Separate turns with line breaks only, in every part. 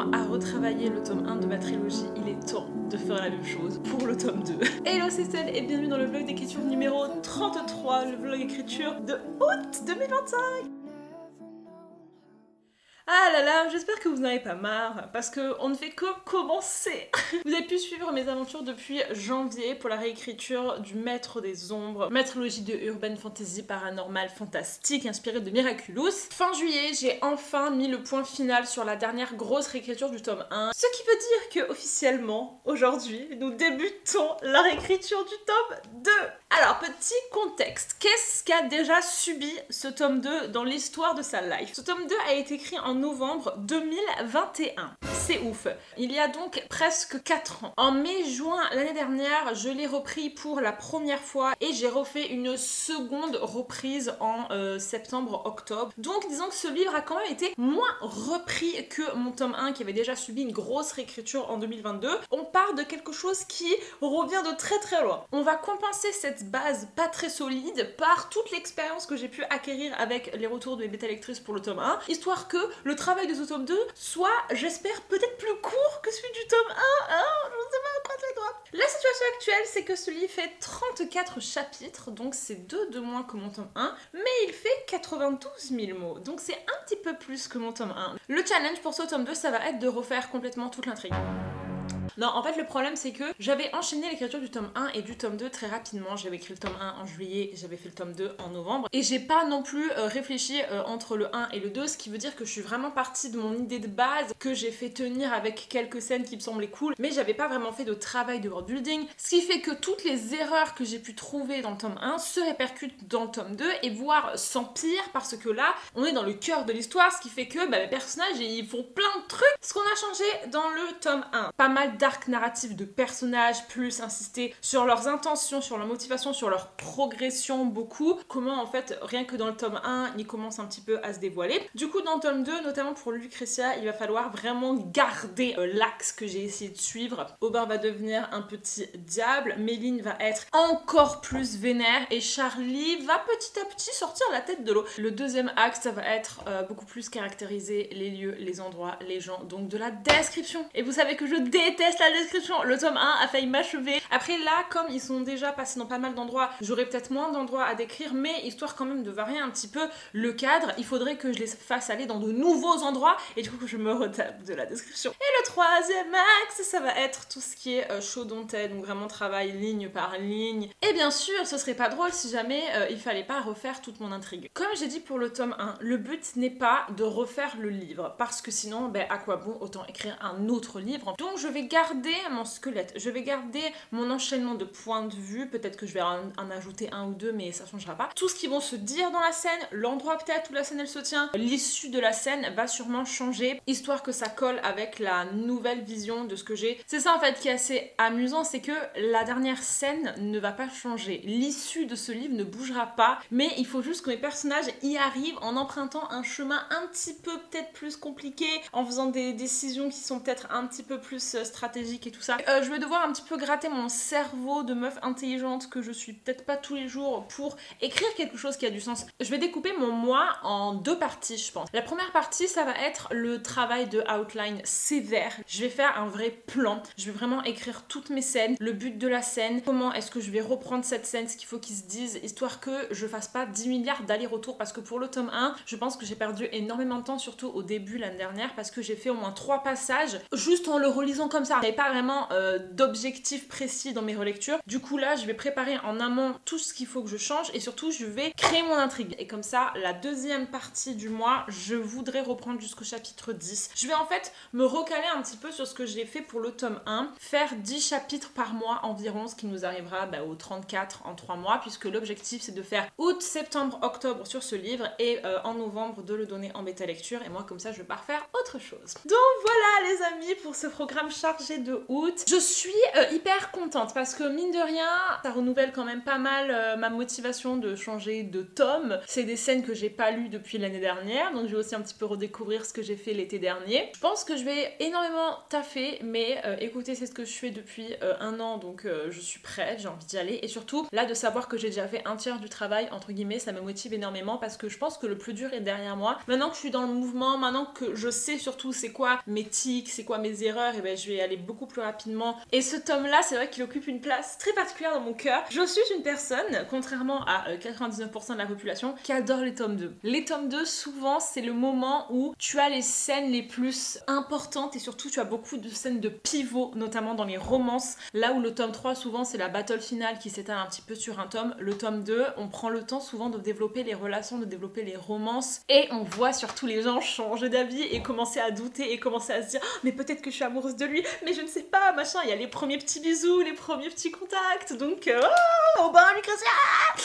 temps à retravailler le tome 1 de ma trilogie, il est temps de faire la même chose pour le tome 2. Hello, c'est Estelle et bienvenue dans le vlog d'écriture numéro 33, le vlog écriture de août 2025. Ah là là, j'espère que vous n'en avez pas marre, parce qu'on ne fait que commencer. Vous avez pu suivre mes aventures depuis janvier pour la réécriture du Maître des Ombres, ma trilogie de urban fantasy paranormal fantastique inspirée de Miraculous. Fin juillet, j'ai enfin mis le point final sur la dernière grosse réécriture du tome 1, ce qui veut dire que officiellement, aujourd'hui, nous débutons la réécriture du tome 2. Alors, petit contexte, qu'est-ce qu'a déjà subi ce tome 2 dans l'histoire de sa life? Ce tome 2 a été écrit en novembre 2021. C'est ouf. Il y a donc presque 4 ans. En mai-juin l'année dernière, je l'ai repris pour la première fois et j'ai refait une seconde reprise en septembre-octobre. Donc disons que ce livre a quand même été moins repris que mon tome 1 qui avait déjà subi une grosse réécriture en 2022. On part de quelque chose qui revient de très très loin. On va compenser cette base pas très solide par toute l'expérience que j'ai pu acquérir avec les retours de mes bêta-lectrices pour le tome 1, histoire que le travail de ce tome 2 soit, j'espère, peut-être plus court que celui du tome 1, hein, je ne sais pas, croise les doigts. La situation actuelle, c'est que ce livre fait 34 chapitres, donc c'est 2 de moins que mon tome 1, mais il fait 92 000 mots, donc c'est un petit peu plus que mon tome 1. Le challenge pour ce tome 2, ça va être de refaire complètement toute l'intrigue. Non, en fait, le problème, c'est que j'avais enchaîné l'écriture du tome 1 et du tome 2 très rapidement. J'avais écrit le tome 1 en juillet, j'avais fait le tome 2 en novembre. Et j'ai pas non plus réfléchi entre le 1 et le 2, ce qui veut dire que je suis vraiment partie de mon idée de base, que j'ai fait tenir avec quelques scènes qui me semblaient cool, mais j'avais pas vraiment fait de travail de world building. Ce qui fait que toutes les erreurs que j'ai pu trouver dans le tome 1 se répercutent dans le tome 2 et voire s'empirent parce que là, on est dans le cœur de l'histoire, ce qui fait que les personnages, ils font plein de trucs. Ce qu'on a changé dans le tome 1, pas mal d'arc narratif de personnages, plus insister sur leurs intentions, sur leur motivation, sur leur progression beaucoup. Comment en fait, rien que dans le tome 1, ils commencent un petit peu à se dévoiler. Du coup, dans le tome 2, notamment pour Lucretia, il va falloir vraiment garder l'axe que j'ai essayé de suivre. Aubin va devenir un petit diable, Méline va être encore plus vénère et Charlie va petit à petit sortir la tête de l'eau. Le deuxième axe, ça va être beaucoup plus caractériser les lieux, les endroits, les gens, donc de la description. Et vous savez que je déteste la description. Le tome 1 a failli m'achever. Après là, comme ils sont déjà passés dans pas mal d'endroits, j'aurais peut-être moins d'endroits à décrire, mais histoire quand même de varier un petit peu le cadre, il faudrait que je les fasse aller dans de nouveaux endroits et du coup que je me retape de la description. Et le troisième axe, ça va être tout ce qui est show don't tell, donc vraiment travail ligne par ligne. Et bien sûr, ce serait pas drôle si jamais il fallait pas refaire toute mon intrigue. Comme j'ai dit pour le tome 1, le but n'est pas de refaire le livre, parce que sinon, à quoi bon, autant écrire un autre livre. Donc je vais garder mon squelette, je vais garder mon enchaînement de points de vue, peut-être que je vais en ajouter un ou deux, mais ça changera pas. Tout ce qui vont se dire dans la scène, l'endroit peut-être où la scène elle se tient, l'issue de la scène va sûrement changer, histoire que ça colle avec la nouvelle vision de ce que j'ai. C'est ça en fait qui est assez amusant, c'est que la dernière scène ne va pas changer, l'issue de ce livre ne bougera pas, mais il faut juste que mes personnages y arrivent en empruntant un chemin un petit peu peut-être plus compliqué, en faisant des décisions qui sont peut-être un petit peu plus stratégiques et tout ça. Je vais devoir un petit peu gratter mon cerveau de meuf intelligente que je suis peut-être pas tous les jours pour écrire quelque chose qui a du sens. Je vais découper mon moi en 2 parties, je pense. La première partie, ça va être le travail de outline sévère. Je vais faire un vrai plan. Je vais vraiment écrire toutes mes scènes, le but de la scène, comment est-ce que je vais reprendre cette scène, ce qu'il faut qu'ils se disent, histoire que je fasse pas 10 milliards d'allers-retours, parce que pour le tome 1, je pense que j'ai perdu énormément de temps, surtout au début l'année dernière, parce que j'ai fait au moins 3 passages juste en le relisant comme ça. J'avais pas vraiment d'objectifs précis dans mes relectures. Du coup là, je vais préparer en amont tout ce qu'il faut que je change et surtout je vais créer mon intrigue. Et comme ça, la deuxième partie du mois, je voudrais reprendre jusqu'au chapitre 10. Je vais en fait me recaler un petit peu sur ce que j'ai fait pour le tome 1, faire 10 chapitres par mois environ, ce qui nous arrivera au 34 en 3 mois, puisque l'objectif c'est de faire août, septembre, octobre sur ce livre et en novembre de le donner en bêta lecture. Et moi comme ça, je vais pas refaire autre chose. Donc voilà les amis pour ce programme chargé chargée de août. Je suis hyper contente parce que mine de rien, ça renouvelle quand même pas mal ma motivation de changer de tome. C'est des scènes que j'ai pas lues depuis l'année dernière, donc je vais aussi un petit peu redécouvrir ce que j'ai fait l'été dernier. Je pense que je vais énormément taffer, mais écoutez, c'est ce que je fais depuis un an, donc je suis prête, j'ai envie d'y aller. Et surtout, là, de savoir que j'ai déjà fait un tiers du travail, entre guillemets, ça me motive énormément parce que je pense que le plus dur est derrière moi. Maintenant que je suis dans le mouvement, maintenant que je sais surtout c'est quoi mes tics, c'est quoi mes erreurs, et ben je vais aller beaucoup plus rapidement. Et ce tome-là, c'est vrai qu'il occupe une place très particulière dans mon cœur. Je suis une personne, contrairement à 99% de la population, qui adore les tomes 2. Les tomes 2, souvent, c'est le moment où tu as les scènes les plus importantes et surtout tu as beaucoup de scènes de pivot, notamment dans les romances. Là où le tome 3, souvent, c'est la battle finale qui s'étale un petit peu sur un tome. Le tome 2, on prend le temps souvent de développer les relations, de développer les romances et on voit surtout les gens changer d'avis et commencer à douter et commencer à se dire oh, mais peut-être que je suis amoureuse de lui, mais je ne sais pas, machin. Il y a les premiers petits bisous, les premiers petits contacts, donc au bain, Lucretia.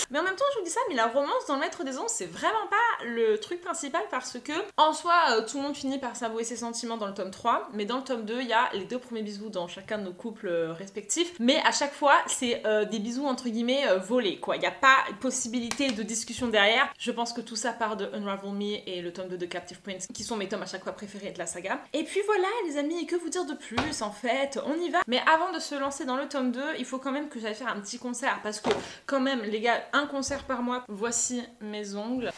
Mais en même temps, je vous dis ça, mais la romance dans le Maître des Ombres, c'est vraiment pas le truc principal parce que en soi, tout le monde finit par s'avouer ses sentiments dans le tome 3, mais dans le tome 2, il y a les 2 premiers bisous dans chacun de nos couples respectifs, mais à chaque fois, c'est des bisous entre guillemets volés, quoi. Il n'y a pas possibilité de discussion derrière. Je pense que tout ça part de Unravel Me et le tome 2 de Captive Prince, qui sont mes tomes à chaque fois préférés de la saga. Et puis voilà, les amis, que vous dire de plus, en fait, on y va. Mais avant de se lancer dans le tome 2, il faut quand même que j'aille faire un petit concert, parce que quand même, les gars, un concert par mois. Voici mes ongles,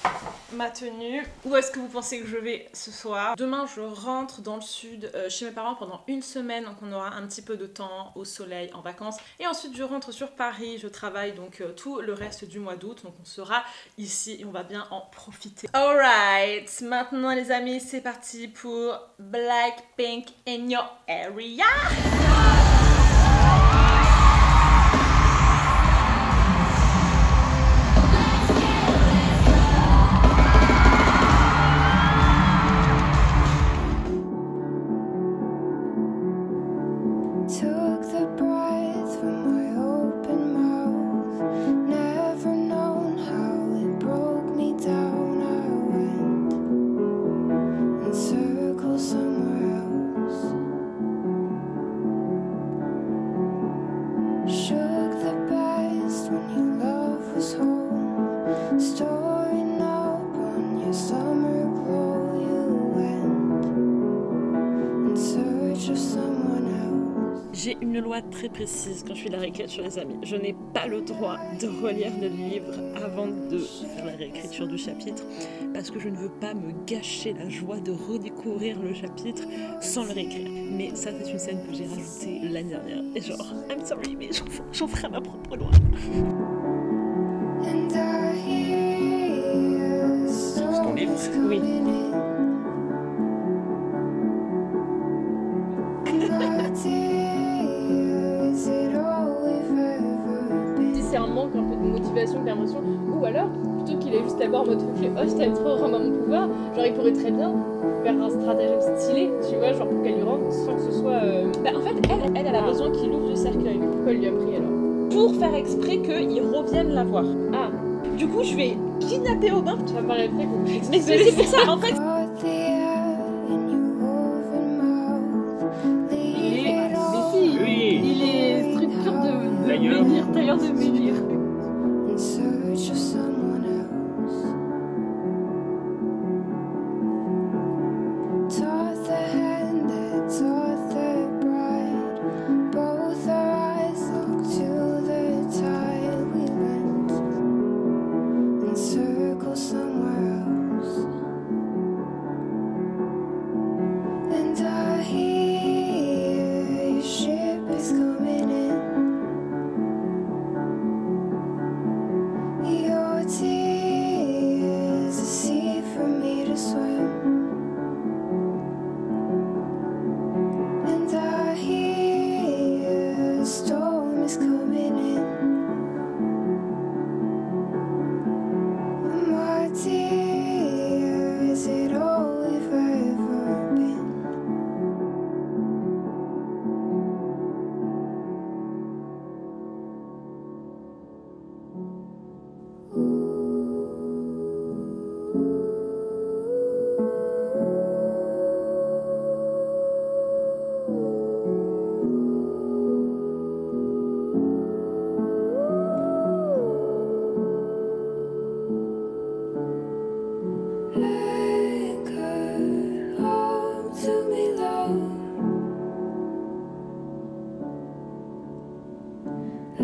ma tenue. Où est-ce que vous pensez que je vais ce soir? Demain, je rentre dans le sud chez mes parents pendant une semaine, donc on aura un petit peu de temps au soleil, en vacances. Et ensuite, je rentre sur Paris, je travaille donc tout le reste du mois d'août, donc on sera ici et on va bien en profiter. Alright, maintenant les amis, c'est parti pour Blackpink in your area. J'ai une loi très précise quand je fais la réécriture, les amis. Je n'ai pas le droit de relire le livre avant de faire la réécriture du chapitre parce que je ne veux pas me gâcher la joie de redécouvrir le chapitre sans le réécrire. Mais ça, c'est une scène que j'ai rajoutée l'année dernière. Et genre, I'm sorry, mais j'en ferai ma propre loi.
C'est ton livre?
Oui.
C'est un manque un peu de motivation, d'émotion, ou alors plutôt qu'il est juste d'abord en mode oh je t'aime trop, rends-moi mon pouvoir, genre il pourrait très bien faire un stratagème stylé, tu vois, genre pour qu'elle lui rende sans que ce soit
Bah en fait elle a besoin qu'il ouvre le cercueil.
Pourquoi elle lui a pris alors?
Pour faire exprès qu'il revienne la voir.
Ah,
du coup je vais kidnapper Aubin.
ça me paraît très compliqué.
Mais c'est pour ça en fait.
Il est structure de menhir, tailleur de menhir.
En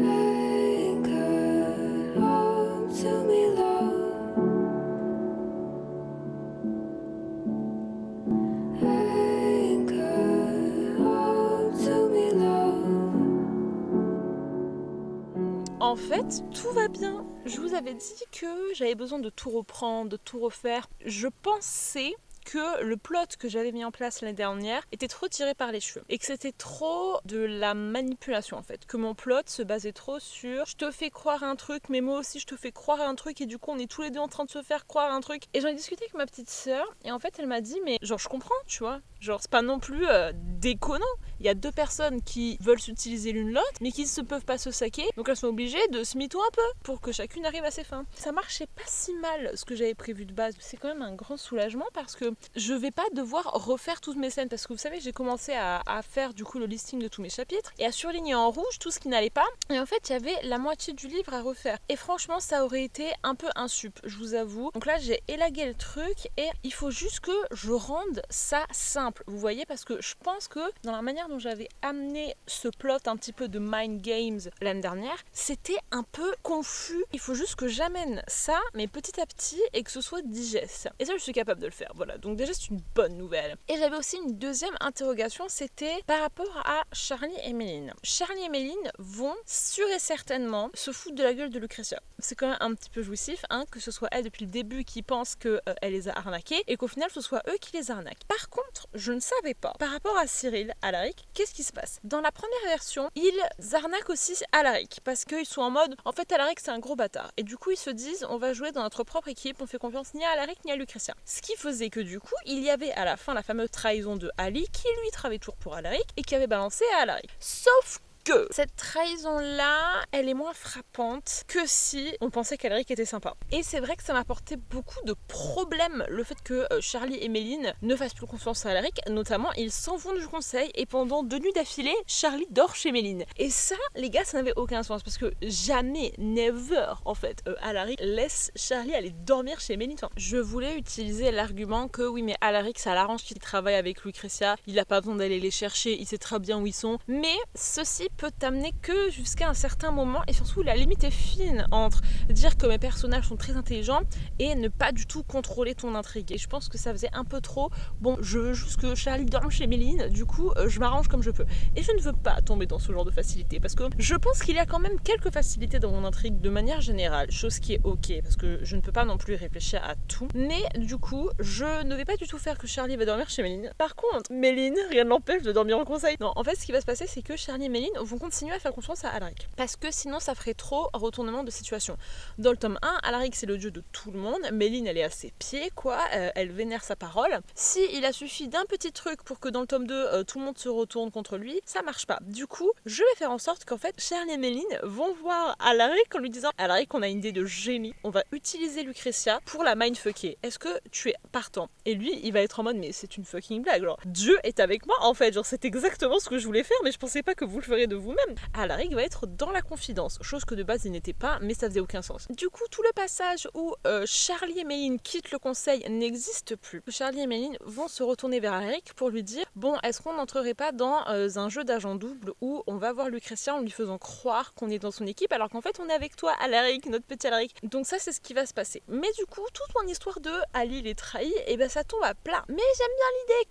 fait, tout va bien. Je vous avais dit que j'avais besoin de tout reprendre, de tout refaire. Je pensais que le plot que j'avais mis en place l'année dernière était trop tiré par les cheveux et que c'était trop de la manipulation en fait, que mon plot se basait trop sur je te fais croire un truc mais moi aussi je te fais croire un truc et du coup on est tous les deux en train de se faire croire un truc. Et j'en ai discuté avec ma petite sœur et en fait elle m'a dit mais genre je comprends tu vois, genre c'est pas non plus déconnant, il y a deux personnes qui veulent s'utiliser l'une l'autre mais qui ne peuvent pas se saquer donc elles sont obligées de se mytho un peu pour que chacune arrive à ses fins. Ça marchait pas si mal ce que j'avais prévu de base, c'est quand même un grand soulagement parce que je vais pas devoir refaire toutes mes scènes parce que vous savez j'ai commencé à faire du coup le listing de tous mes chapitres et à surligner en rouge tout ce qui n'allait pas et en fait il y avait la moitié du livre à refaire et franchement ça aurait été un peu insup, je vous avoue. Donc là j'ai élagué le truc et il faut juste que je rende ça simple, vous voyez, parce que je pense que dans la manière dont j'avais amené ce plot un petit peu de mind games l'année dernière, c'était un peu confus. Il faut juste que j'amène ça mais petit à petit et que ce soit digeste et ça je suis capable de le faire, voilà. Donc déjà c'est une bonne nouvelle. Et j'avais aussi une deuxième interrogation, c'était par rapport à Charlie et Méline. Charlie et Méline vont sûr et certainement se foutre de la gueule de Lucretia. C'est quand même un petit peu jouissif, hein, que ce soit elle depuis le début qui pense qu'elle les a arnaqués et qu'au final ce soit eux qui les arnaquent. Par contre, je ne savais pas, par rapport à Cyril, Alaric, qu'est-ce qui se passe? Dans la première version, ils arnaquent aussi Alaric parce qu'ils sont en mode, en fait Alaric c'est un gros bâtard. Et du coup ils se disent, on va jouer dans notre propre équipe, on fait confiance ni à Alaric ni à Lucretia. Ce qui faisait que du coup, il y avait à la fin la fameuse trahison de Ali qui lui travaillait toujours pour Alaric et qui avait balancé à Alaric. Sauf que cette trahison-là, elle est moins frappante que si on pensait qu'Alaric était sympa. Et c'est vrai que ça m'a apporté beaucoup de problèmes, le fait que Charlie et Méline ne fassent plus confiance à Alaric, notamment ils s'en vont du conseil et pendant 2 nuits d'affilée, Charlie dort chez Méline. Et ça, les gars, ça n'avait aucun sens parce que jamais, never, en fait, Alaric laisse Charlie aller dormir chez Méline. Enfin, je voulais utiliser l'argument que oui, mais Alaric, ça l'arrange qu'il travaille avec Lucretia, il n'a pas besoin d'aller les chercher, il sait très bien où ils sont, mais ceci peut t'amener que jusqu'à un certain moment et surtout la limite est fine entre dire que mes personnages sont très intelligents et ne pas du tout contrôler ton intrigue. Et je pense que ça faisait un peu trop, bon je veux juste que Charlie dorme chez Méline, du coup je m'arrange comme je peux. Et je ne veux pas tomber dans ce genre de facilité parce que je pense qu'il y a quand même quelques facilités dans mon intrigue de manière générale, chose qui est ok parce que je ne peux pas non plus réfléchir à tout. Mais du coup je ne vais pas du tout faire que Charlie va dormir chez Méline. Par contre Méline, rien ne l'empêche de dormir au conseil. Non, en fait ce qui va se passer c'est que Charlie et Méline vont continuer à faire confiance à Alaric. Parce que sinon ça ferait trop retournement de situation. Dans le tome 1, Alaric c'est le dieu de tout le monde, Méline elle est à ses pieds quoi, elle vénère sa parole. Si il a suffi d'un petit truc pour que dans le tome 2 tout le monde se retourne contre lui, ça marche pas. Du coup, je vais faire en sorte qu'en fait Charlie et Méline vont voir Alaric en lui disant Alaric on a une idée de génie, on va utiliser Lucretia pour la mindfucker. Est-ce que tu es partant? Et lui il va être en mode mais c'est une fucking blague, genre Dieu est avec moi en fait, genre c'est exactement ce que je voulais faire mais je pensais pas que vous le feriez de vous-même. Alaric va être dans la confidence, chose que de base il n'était pas, mais ça faisait aucun sens. Du coup, tout le passage où Charlie et Méline quittent le conseil n'existe plus. Charlie et Méline vont se retourner vers Alaric pour lui dire bon, est-ce qu'on n'entrerait pas dans un jeu d'agent double où on va voir Lucretia en lui faisant croire qu'on est dans son équipe alors qu'en fait on est avec toi, Alaric, notre petit Alaric. Donc ça c'est ce qui va se passer. Mais du coup, toute mon histoire de Ali les trahit, et ben ça tombe à plat. Mais j'aime bien l'idée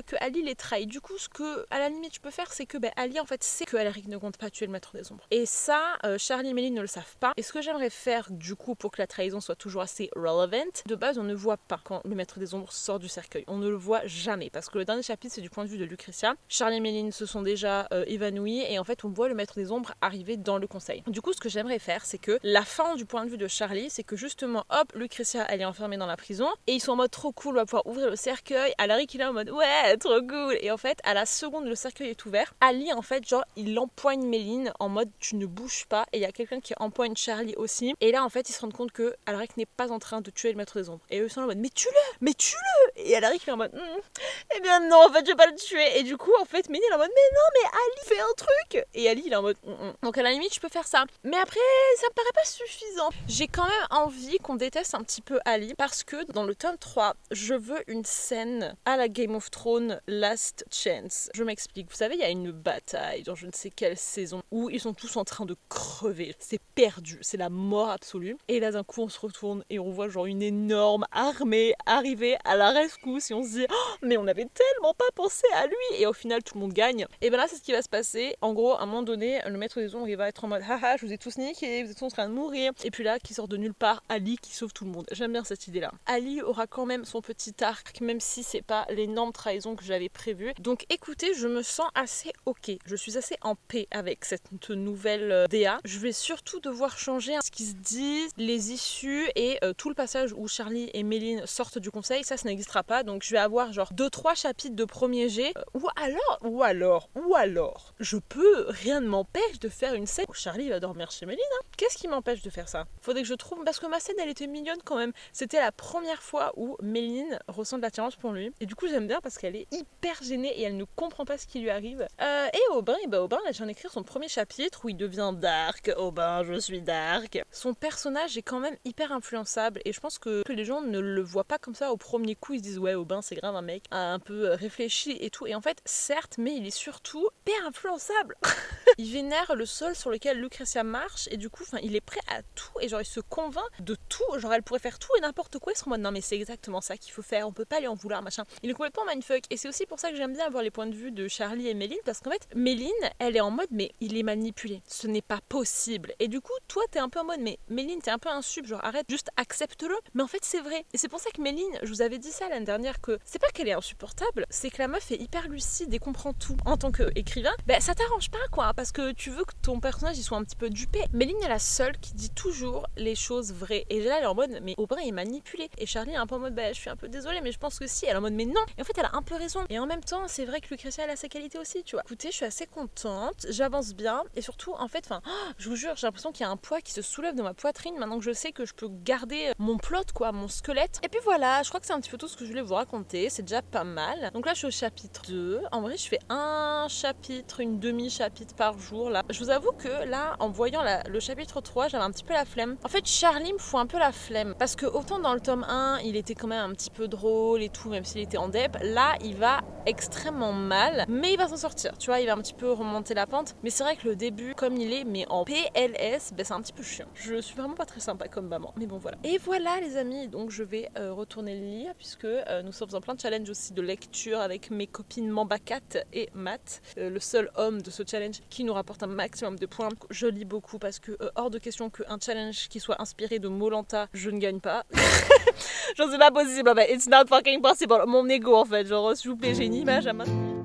que Ali les trahit. Du coup, ce que à la limite je peux faire, c'est que Ali en fait sait que Alaric ne compte pas tuer le maître des ombres. Et ça, Charlie et Méline ne le savent pas. Et ce que j'aimerais faire du coup pour que la trahison soit toujours assez relevant, de base on ne voit pas quand le maître des ombres sort du cercueil. On ne le voit jamais parce que le dernier chapitre c'est du point de vue de Lucretia. Charlie et Méline se sont déjà évanouis et en fait on voit le maître des ombres arriver dans le conseil. Du coup ce que j'aimerais faire c'est que la fin du point de vue de Charlie c'est que justement hop, Lucretia elle est enfermée dans la prison et ils sont en mode trop cool, on va pouvoir ouvrir le cercueil. Alaric il est en mode ouais trop cool et en fait à la seconde le cercueil est ouvert, Ali en fait genre il empoigne Méline en mode tu ne bouges pas et il y a quelqu'un qui empoigne Charlie aussi et là en fait ils se rendent compte que Alaric n'est pas en train de tuer le maître des ombres et eux sont en mode mais tue-le et Alaric est en mode eh bien non en fait je vais pas le tuer et du coup en fait Méline est en mode mais non mais Ali fait un truc et Ali il est en mode donc à la limite je peux faire ça mais après ça me paraît pas suffisant. J'ai quand même envie qu'on déteste un petit peu Ali parce que dans le tome 3 je veux une scène à la Game of Thrones Last Chance. Je m'explique, vous savez il y a une bataille dans je ne sais sais quelle saison où ils sont tous en train de crever. C'est perdu, c'est la mort absolue. Et là d'un coup on se retourne et on voit genre une énorme armée arriver à la rescousse et on se dit oh, mais on n'avait tellement pas pensé à lui et au final tout le monde gagne. Et ben là c'est ce qui va se passer. En gros à un moment donné le maître des ombres il va être en mode haha je vous ai tous niqués, vous êtes tous en train de mourir. Et puis là qui sort de nulle part Ali qui sauve tout le monde. J'aime bien cette idée là. Ali aura quand même son petit arc même si c'est pas l'énorme trahison que j'avais prévu. Donc écoutez je me sens assez ok. Je suis assez en paix avec cette nouvelle DA. Je vais surtout devoir changer ce qui se dit, les issues et tout le passage où Charlie et Méline sortent du conseil, ça n'existera pas. Donc je vais avoir genre 2-3 chapitres de premier jet ou alors je peux, rien ne m'empêche de faire une scène où Charlie va dormir chez Méline. Hein. Qu'est-ce qui m'empêche de faire ça? Faudrait que je trouve, parce que ma scène elle était mignonne quand même. C'était la première fois où Méline ressent de l'attirance pour lui et du coup j'aime bien parce qu'elle est hyper gênée et elle ne comprend pas ce qui lui arrive. Et Aubin, Aubin là, je viens d'écrire son premier chapitre où il devient dark. Aubin, je suis dark. Son personnage est quand même hyper influençable et je pense que les gens ne le voient pas comme ça au premier coup. Ils se disent ouais Aubin c'est grave un mec un peu réfléchi et tout. Et en fait certes mais il est surtout hyper influençable. Il vénère le sol sur lequel Lucretia marche et du coup il est prêt à tout et genre il se convainc de tout. Genre elle pourrait faire tout et n'importe quoi. Ils seront en mode non mais c'est exactement ça qu'il faut faire. On peut pas lui en vouloir machin. Il est complètement mindfuck et c'est aussi pour ça que j'aime bien avoir les points de vue de Charlie et Méline parce qu'en fait Méline elle est en mode mais il est manipulé. Ce n'est pas possible. Et du coup toi t'es un peu en mode mais Méline t'es un peu un sub genre arrête juste accepte-le. Mais en fait c'est vrai et c'est pour ça que Méline je vous avais dit ça l'année dernière que c'est pas qu'elle est insupportable c'est que la meuf est hyper lucide et comprend tout en tant qu'écrivain. Ben ça t'arrange pas quoi parce que tu veux que ton personnage il soit un petit peu dupé. Méline est la seule qui dit toujours les choses vraies et là elle est en mode mais Aubin est manipulé et Charlie est un peu en mode bah je suis un peu désolée mais je pense que si. Elle est en mode mais non et en fait elle a un peu raison et en même temps c'est vrai que Lucretia elle a sa qualité aussi tu vois. Écoutez je suis assez contente, j'avance bien et surtout en fait je vous jure j'ai l'impression qu'il y a un poids qui se soulève dans ma poitrine maintenant que je sais que je peux garder mon plot quoi, mon squelette. Et puis voilà je crois que c'est un petit peu tout ce que je voulais vous raconter, c'est déjà pas mal. Donc là je suis au chapitre 2, en vrai je fais un chapitre, une demi-chapitre par jour là. Je vous avoue que là en voyant le chapitre 3 j'avais un petit peu la flemme. En fait Charlie me fout un peu la flemme parce que autant dans le tome 1 il était quand même un petit peu drôle et tout même s'il était en dep, là il va extrêmement mal mais il va s'en sortir tu vois, il va un petit peu remonter la pente mais c'est vrai que le début comme il est mais en PLS c'est un petit peu chiant. Je suis vraiment pas très sympa comme maman mais bon voilà. Et voilà les amis donc je vais retourner lire puisque nous sommes en plein challenge aussi de lecture avec mes copines Mambacat et Matt, le seul homme de ce challenge qui nous rapporte un maximum de points. Je lis beaucoup parce que hors de question qu'un challenge qui soit inspiré de Molanta je ne gagne pas. Genre c'est pas possible, it's not fucking possible. Mon ego en fait, genre s'il vous plaît j'ai une image à maintenir.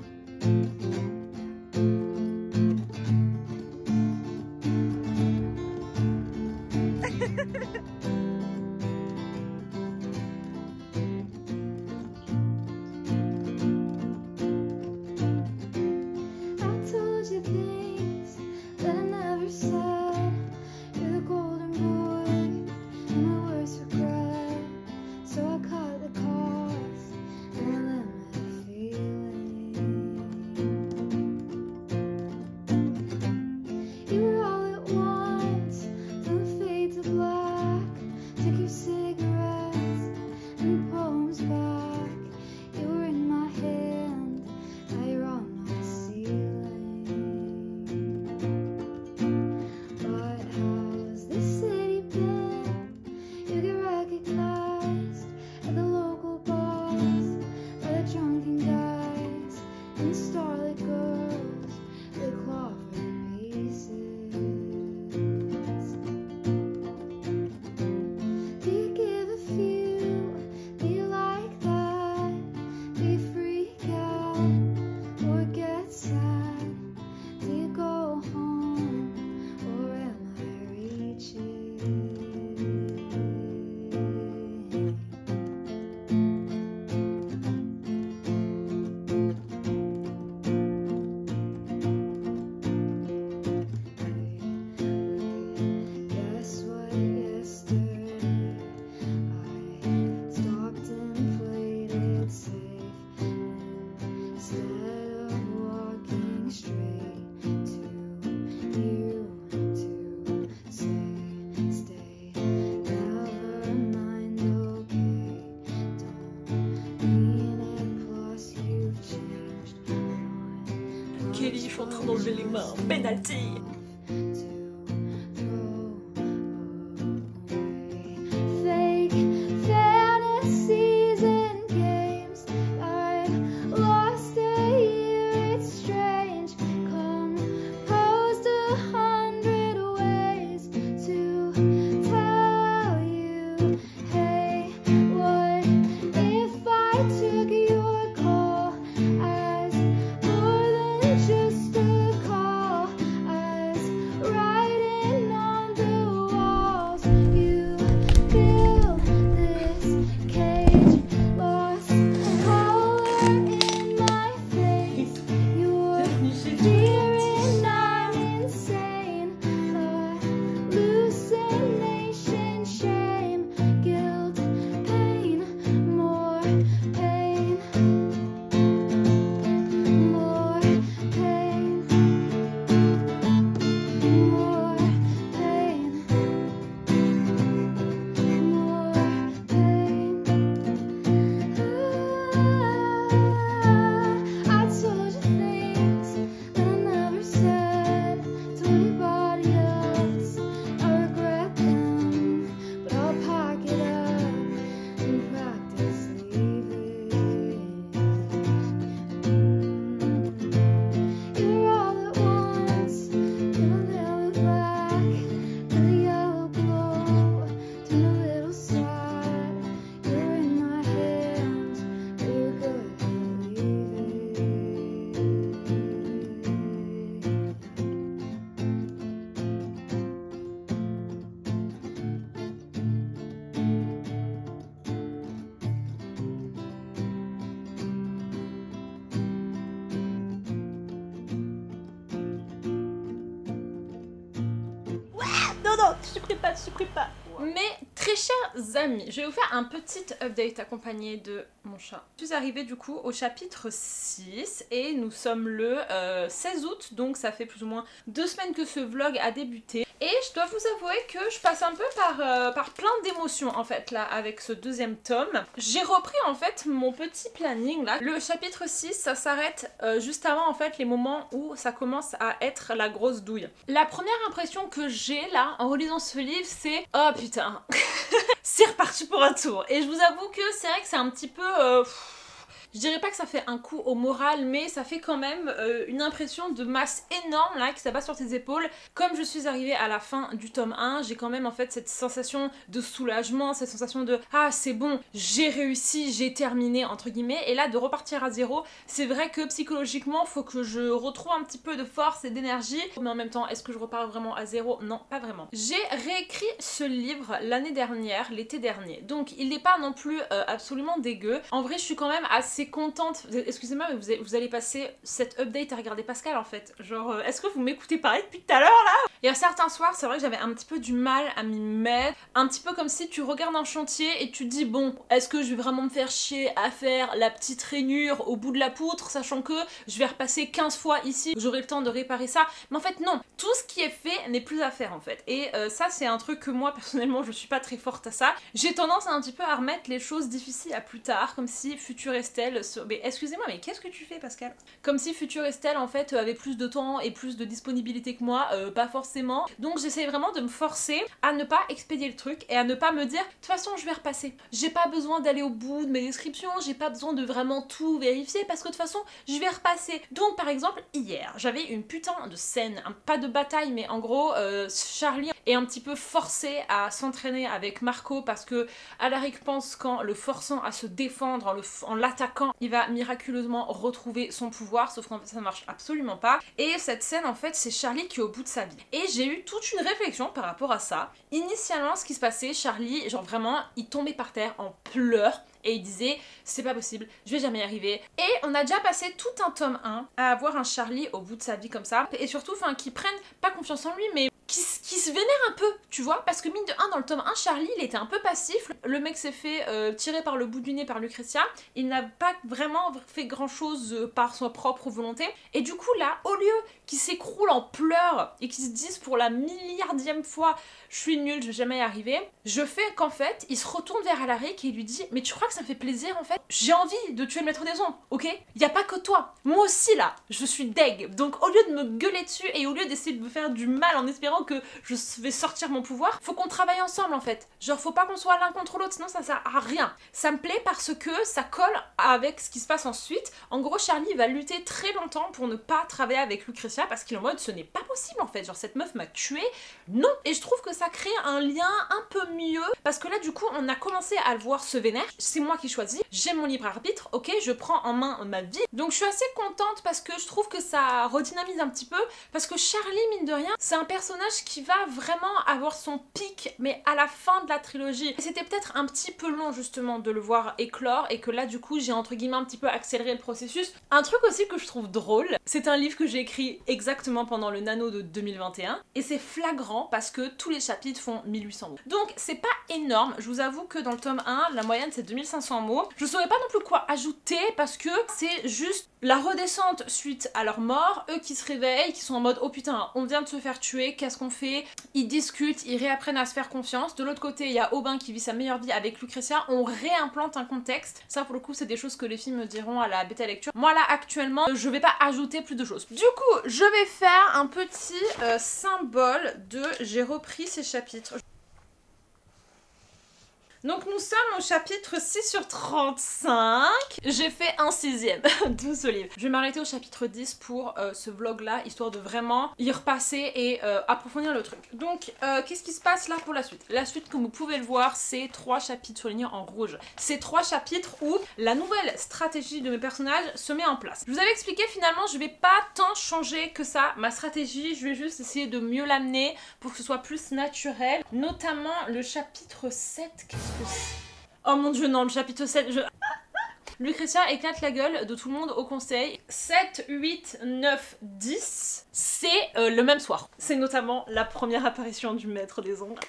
m'enlever les mains, penalty. Non, tu supprimes pas. Mais très chers amis, je vais vous faire un petit update accompagné de mon chat. Je suis arrivée du coup au chapitre 6 et nous sommes le 16 août, donc ça fait plus ou moins 2 semaines que ce vlog a débuté. Et je dois vous avouer que je passe un peu par plein d'émotions en fait là avec ce deuxième tome. J'ai repris en fait mon petit planning là. Le chapitre 6 ça s'arrête juste avant en fait les moments où ça commence à être la grosse douille. La première impression que j'ai là en relisant ce livre c'est oh putain c'est reparti pour un tour. Et je vous avoue que c'est vrai que c'est un petit peu... je dirais pas que ça fait un coup au moral, mais ça fait quand même une impression de masse énorme là qui s'abat sur tes épaules. Comme je suis arrivée à la fin du tome 1, j'ai quand même en fait cette sensation de soulagement, cette sensation de ah c'est bon, j'ai réussi, j'ai terminé entre guillemets. Et là de repartir à zéro, c'est vrai que psychologiquement faut que je retrouve un petit peu de force et d'énergie. Mais en même temps, est-ce que je repars vraiment à zéro? Non, pas vraiment. J'ai réécrit ce livre l'année dernière, l'été dernier. Donc il n'est pas non plus absolument dégueu. En vrai je suis quand même assez contente. Excusez-moi mais vous allez passer cette update à regarder Pascal en fait. Genre est-ce que vous m'écoutez parler depuis tout à l'heure là? Il y a certains soirs c'est vrai que j'avais un petit peu du mal à m'y mettre. Un petit peu comme si tu regardes un chantier et tu te dis bon est-ce que je vais vraiment me faire chier à faire la petite rainure au bout de la poutre sachant que je vais repasser 15 fois ici, j'aurai le temps de réparer ça. Mais en fait non, tout ce qui est fait n'est plus à faire en fait. Et ça c'est un truc que moi personnellement je suis pas très forte à ça. J'ai tendance un petit peu à remettre les choses difficiles à plus tard comme si future Estelle... Mais excusez-moi, mais qu'est-ce que tu fais Pascal? Comme si future Estelle en fait avait plus de temps et plus de disponibilité que moi, pas forcément. Donc j'essaie vraiment de me forcer à ne pas expédier le truc et à ne pas me dire de toute façon je vais repasser. J'ai pas besoin d'aller au bout de mes descriptions, j'ai pas besoin de vraiment tout vérifier parce que de toute façon je vais repasser. Donc par exemple hier, j'avais une putain de scène, pas de bataille mais en gros Charlie est un petit peu forcé à s'entraîner avec Marco parce que Alaric pense qu'en le forçant à se défendre, en l'attaquant, il va miraculeusement retrouver son pouvoir, sauf qu'en fait ça ne marche absolument pas. Et cette scène en fait c'est Charlie qui est au bout de sa vie. Et j'ai eu toute une réflexion par rapport à ça. Initialement ce qui se passait, Charlie, genre vraiment, il tombait par terre en pleurs. Et il disait c'est pas possible, je vais jamais y arriver. Et on a déjà passé tout un tome 1 à avoir un Charlie au bout de sa vie comme ça. Et surtout, enfin, qui prenne pas confiance en lui, mais qui se vénère un peu, tu vois, parce que mine de 1 dans le tome 1, Charlie il était un peu passif, le mec s'est fait tirer par le bout du nez par Lucretia, il n'a pas vraiment fait grand chose par sa propre volonté, et du coup là, au lieu qu'il s'écroule en pleurs et qu'il se dise pour la milliardième fois je suis nul, je vais jamais y arriver, je fais qu'en fait il se retourne vers Alaric et il lui dit mais tu crois que ça me fait plaisir en fait? J'ai envie de tuer le maître des ombres, ok? Y a pas que toi, moi aussi là, je suis deg, donc au lieu de me gueuler dessus et au lieu d'essayer de me faire du mal en espérant que je vais sortir mon pouvoir, faut qu'on travaille ensemble en fait, genre faut pas qu'on soit l'un contre l'autre sinon ça sert à rien. Ça me plaît parce que ça colle avec ce qui se passe ensuite. En gros Charlie va lutter très longtemps pour ne pas travailler avec Lucretia parce qu'il est en mode ce n'est pas possible en fait, genre cette meuf m'a tué, non. Et je trouve que ça crée un lien un peu mieux parce que là du coup on a commencé à le voir se vénère, c'est moi qui choisis, j'ai mon libre arbitre, ok, je prends en main ma vie, donc je suis assez contente parce que je trouve que ça redynamise un petit peu, parce que Charlie mine de rien c'est un personnage qui va vraiment avoir son pic mais à la fin de la trilogie, et c'était peut-être un petit peu long justement de le voir éclore et que là du coup j'ai entre guillemets un petit peu accéléré le processus. Un truc aussi que je trouve drôle, c'est un livre que j'ai écrit exactement pendant le Nano de 2021 et c'est flagrant parce que tous les chapitres font 1800 mots. Donc c'est pas énorme, je vous avoue que dans le tome 1 la moyenne c'est 2500 mots. Je saurais pas non plus quoi ajouter parce que c'est juste la redescente suite à leur mort, eux qui se réveillent, qui sont en mode oh putain on vient de se faire tuer, qu'est-ce qu'on fait? Ils discutent, ils réapprennent à se faire confiance. De l'autre côté il y a Aubin qui vit sa meilleure vie avec Lucretia, on réimplante un contexte. Ça pour le coup c'est des choses que les filles me diront à la bêta lecture. Moi là actuellement je vais pas ajouter plus de choses. Du coup je vais faire un petit symbole de j'ai repris ces chapitres. Donc nous sommes au chapitre 6 sur 35. J'ai fait un 6e de ce livre. Je vais m'arrêter au chapitre 10 pour ce vlog là, histoire de vraiment y repasser et approfondir le truc. Donc qu'est-ce qui se passe là pour la suite? La suite, comme vous pouvez le voir, c'est 3 chapitres surlignés en rouge. C'est 3 chapitres où la nouvelle stratégie de mes personnages se met en place. Je vous avais expliqué finalement, je vais pas tant changer que ça ma stratégie, je vais juste essayer de mieux l'amener pour que ce soit plus naturel. Notamment le chapitre 7, oh mon dieu non, le chapitre 7, Lucretia éclate la gueule de tout le monde au conseil. 7, 8, 9, 10, c'est le même soir. C'est notamment la première apparition du maître des ombres.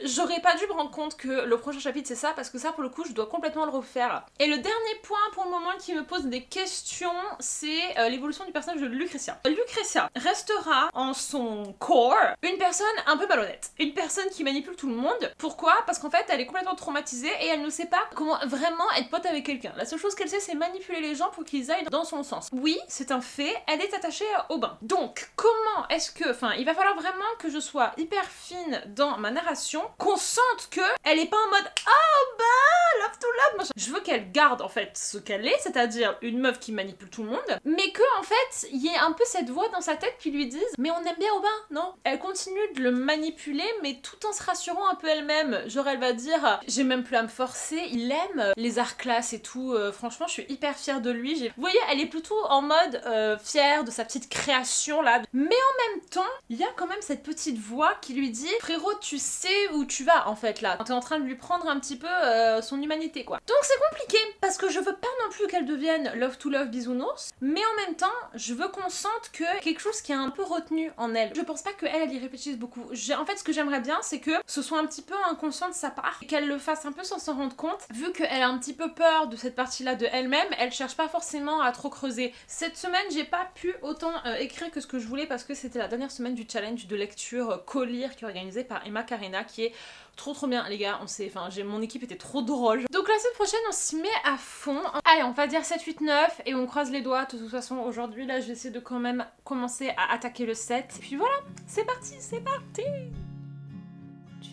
J'aurais pas dû me rendre compte que le prochain chapitre c'est ça, parce que ça pour le coup je dois complètement le refaire. Et le dernier point pour le moment qui me pose des questions, c'est l'évolution du personnage de Lucretia. Lucretia restera en son core une personne un peu malhonnête. Une personne qui manipule tout le monde. Pourquoi? Parce qu'en fait elle est complètement traumatisée et elle ne sait pas comment vraiment être pote avec quelqu'un. La seule chose qu'elle sait c'est manipuler les gens pour qu'ils aillent dans son sens. Oui, c'est un fait, elle est attachée à Aubin. Donc comment est-ce que, enfin il va falloir vraiment que je sois hyper fine dans ma narration, qu'on sente que elle est pas en mode oh bah love to love machin. Je veux qu'elle garde en fait ce qu'elle est, c'est-à-dire une meuf qui manipule tout le monde, mais que en fait il y ait un peu cette voix dans sa tête qui lui dise mais on aime bien Aubin, non? Elle continue de le manipuler mais tout en se rassurant un peu elle-même, genre elle va dire j'ai même plus à me forcer, il aime les arts classes et tout, franchement je suis hyper fière de lui. Vous voyez elle est plutôt en mode fière de sa petite création là, mais en même temps il y a quand même cette petite voix qui lui dit frérot tu sais où tu vas en fait là, t'es en train de lui prendre un petit peu son humanité quoi. Donc c'est compliqué parce que je veux pas non plus qu'elle devienne love to love bisounours, mais en même temps je veux qu'on sente que quelque chose qui est un peu retenu en elle. Je pense pas qu'elle y réfléchisse beaucoup. En fait ce que j'aimerais bien c'est que ce soit un petit peu inconscient de sa part et qu'elle le fasse un peu sans s'en rendre compte, vu qu'elle a un petit peu peur de cette partie là de elle-même, elle cherche pas forcément à trop creuser. Cette semaine j'ai pas pu autant écrire que ce que je voulais parce que c'était la dernière semaine du challenge de lecture co-lire qui est organisé par Emma Karina, qui est trop bien les gars, mon équipe était trop drôle. Donc la semaine prochaine on s'y met à fond. Allez on va dire 7, 8, 9 et on croise les doigts. De toute façon aujourd'hui là je vais essayer de quand même commencer à attaquer le 7. Et puis voilà, c'est parti, c'est parti.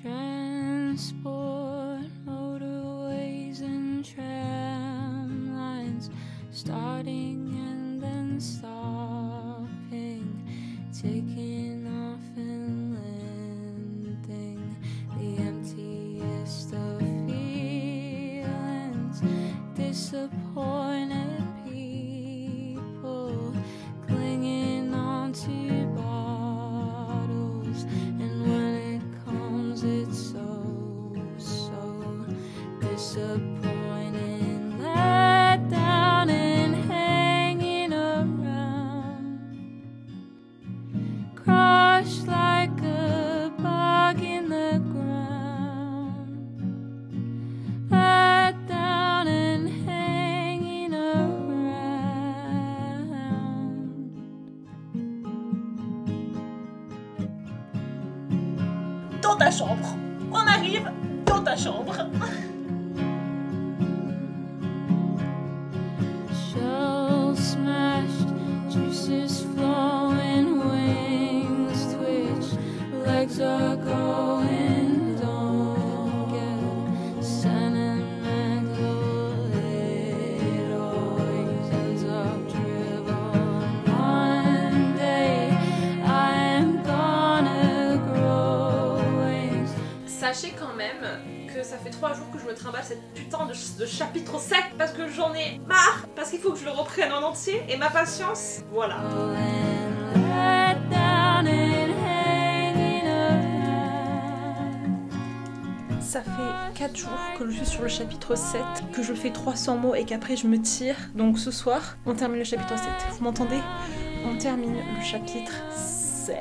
Transport, motorways and tram lines, starting and then stopping, taking off and landing, the emptiest of feelings, disappointed people clinging on to bottles, and when it comes it's so disappointing, let down and hanging around, crushed like a dans ta chambre. On arrive dans ta chambre.
Shells smashed, juices flowing, wings twitch, legs are going, don't get sentimental, it always ends up driven. One day I am gonna grow wings.
Sachez quand même que ça fait 3 jours que je me trimballe cette putain de chapitre 7 parce que j'en ai marre, parce qu'il faut que je le reprenne en entier et ma patience, voilà. Ça fait 4 jours que je suis sur le chapitre 7, que je fais 300 mots et qu'après je me tire. Donc ce soir, on termine le chapitre 7. Vous m'entendez? On termine le chapitre 7.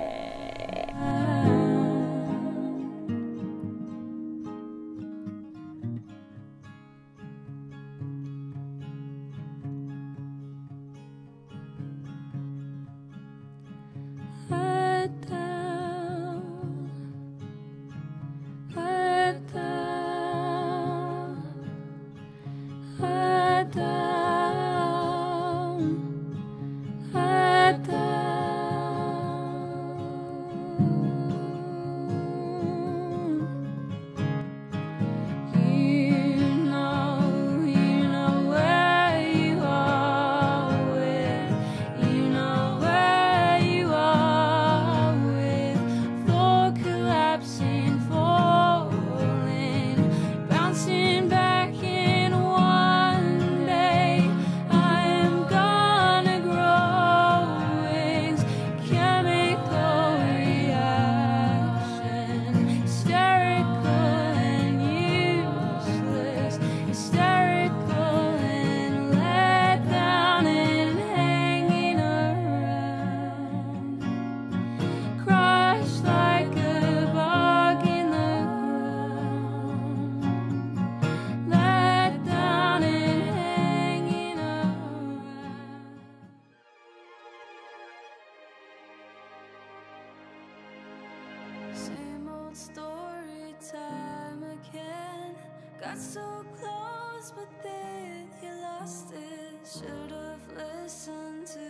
Same old story time again. Got so close, but then you lost it. Should've listened to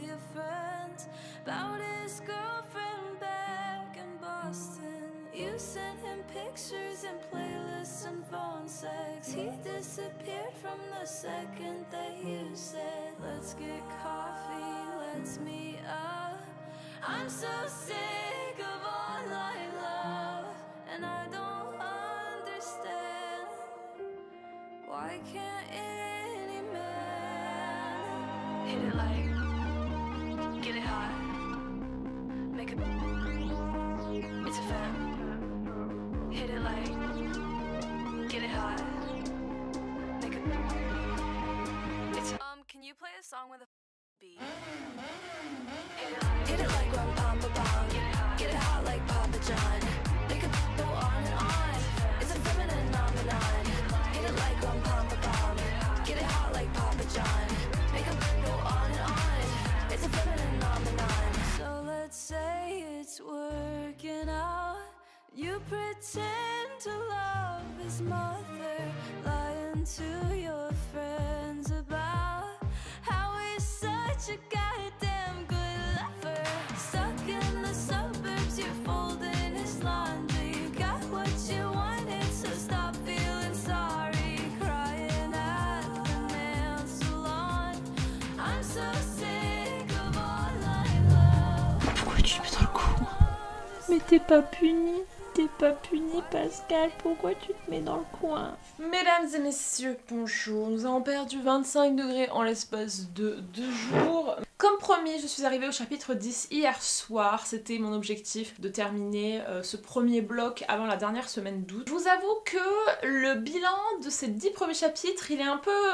your friends about his girlfriend back in Boston. You sent him pictures and playlists and phone sex. He disappeared from the second that you said, let's get coffee, let's meet up. I'm so sick of all I love, and I don't understand why can't any man hit it like, get it hot, make it, it's a fan. Hit it like, get it hot, make it, it's can you play a song with a beat? Hit it like rum papa bong. Get it hot like Papa John. Make it go on and on. It's a feminine phenomenon. Hit it like rum papa bong. Get it hot like Papa John. Make it go on and on. It's a feminine phenomenon. So let's say it's working out. You pretend to love his mother, lying to your friends about how he's such a goddamn good lover. Stuck in the suburbs, you're folding his laundry. You got what you wanted, so stop feeling sorry. Crying at the nail salon. I'm so sick of all I love.
Pourquoi tu me mets dans le coup? Mais t'es pas puni. T'es pas puni, Pascal, pourquoi tu te mets dans le coin? Mesdames et messieurs, bonjour. Nous avons perdu 25 degrés en l'espace de 2 jours. Comme promis, je suis arrivée au chapitre 10 hier soir. C'était mon objectif de terminer ce premier bloc avant la dernière semaine d'août. Je vous avoue que le bilan de ces 10 premiers chapitres, il est un peu...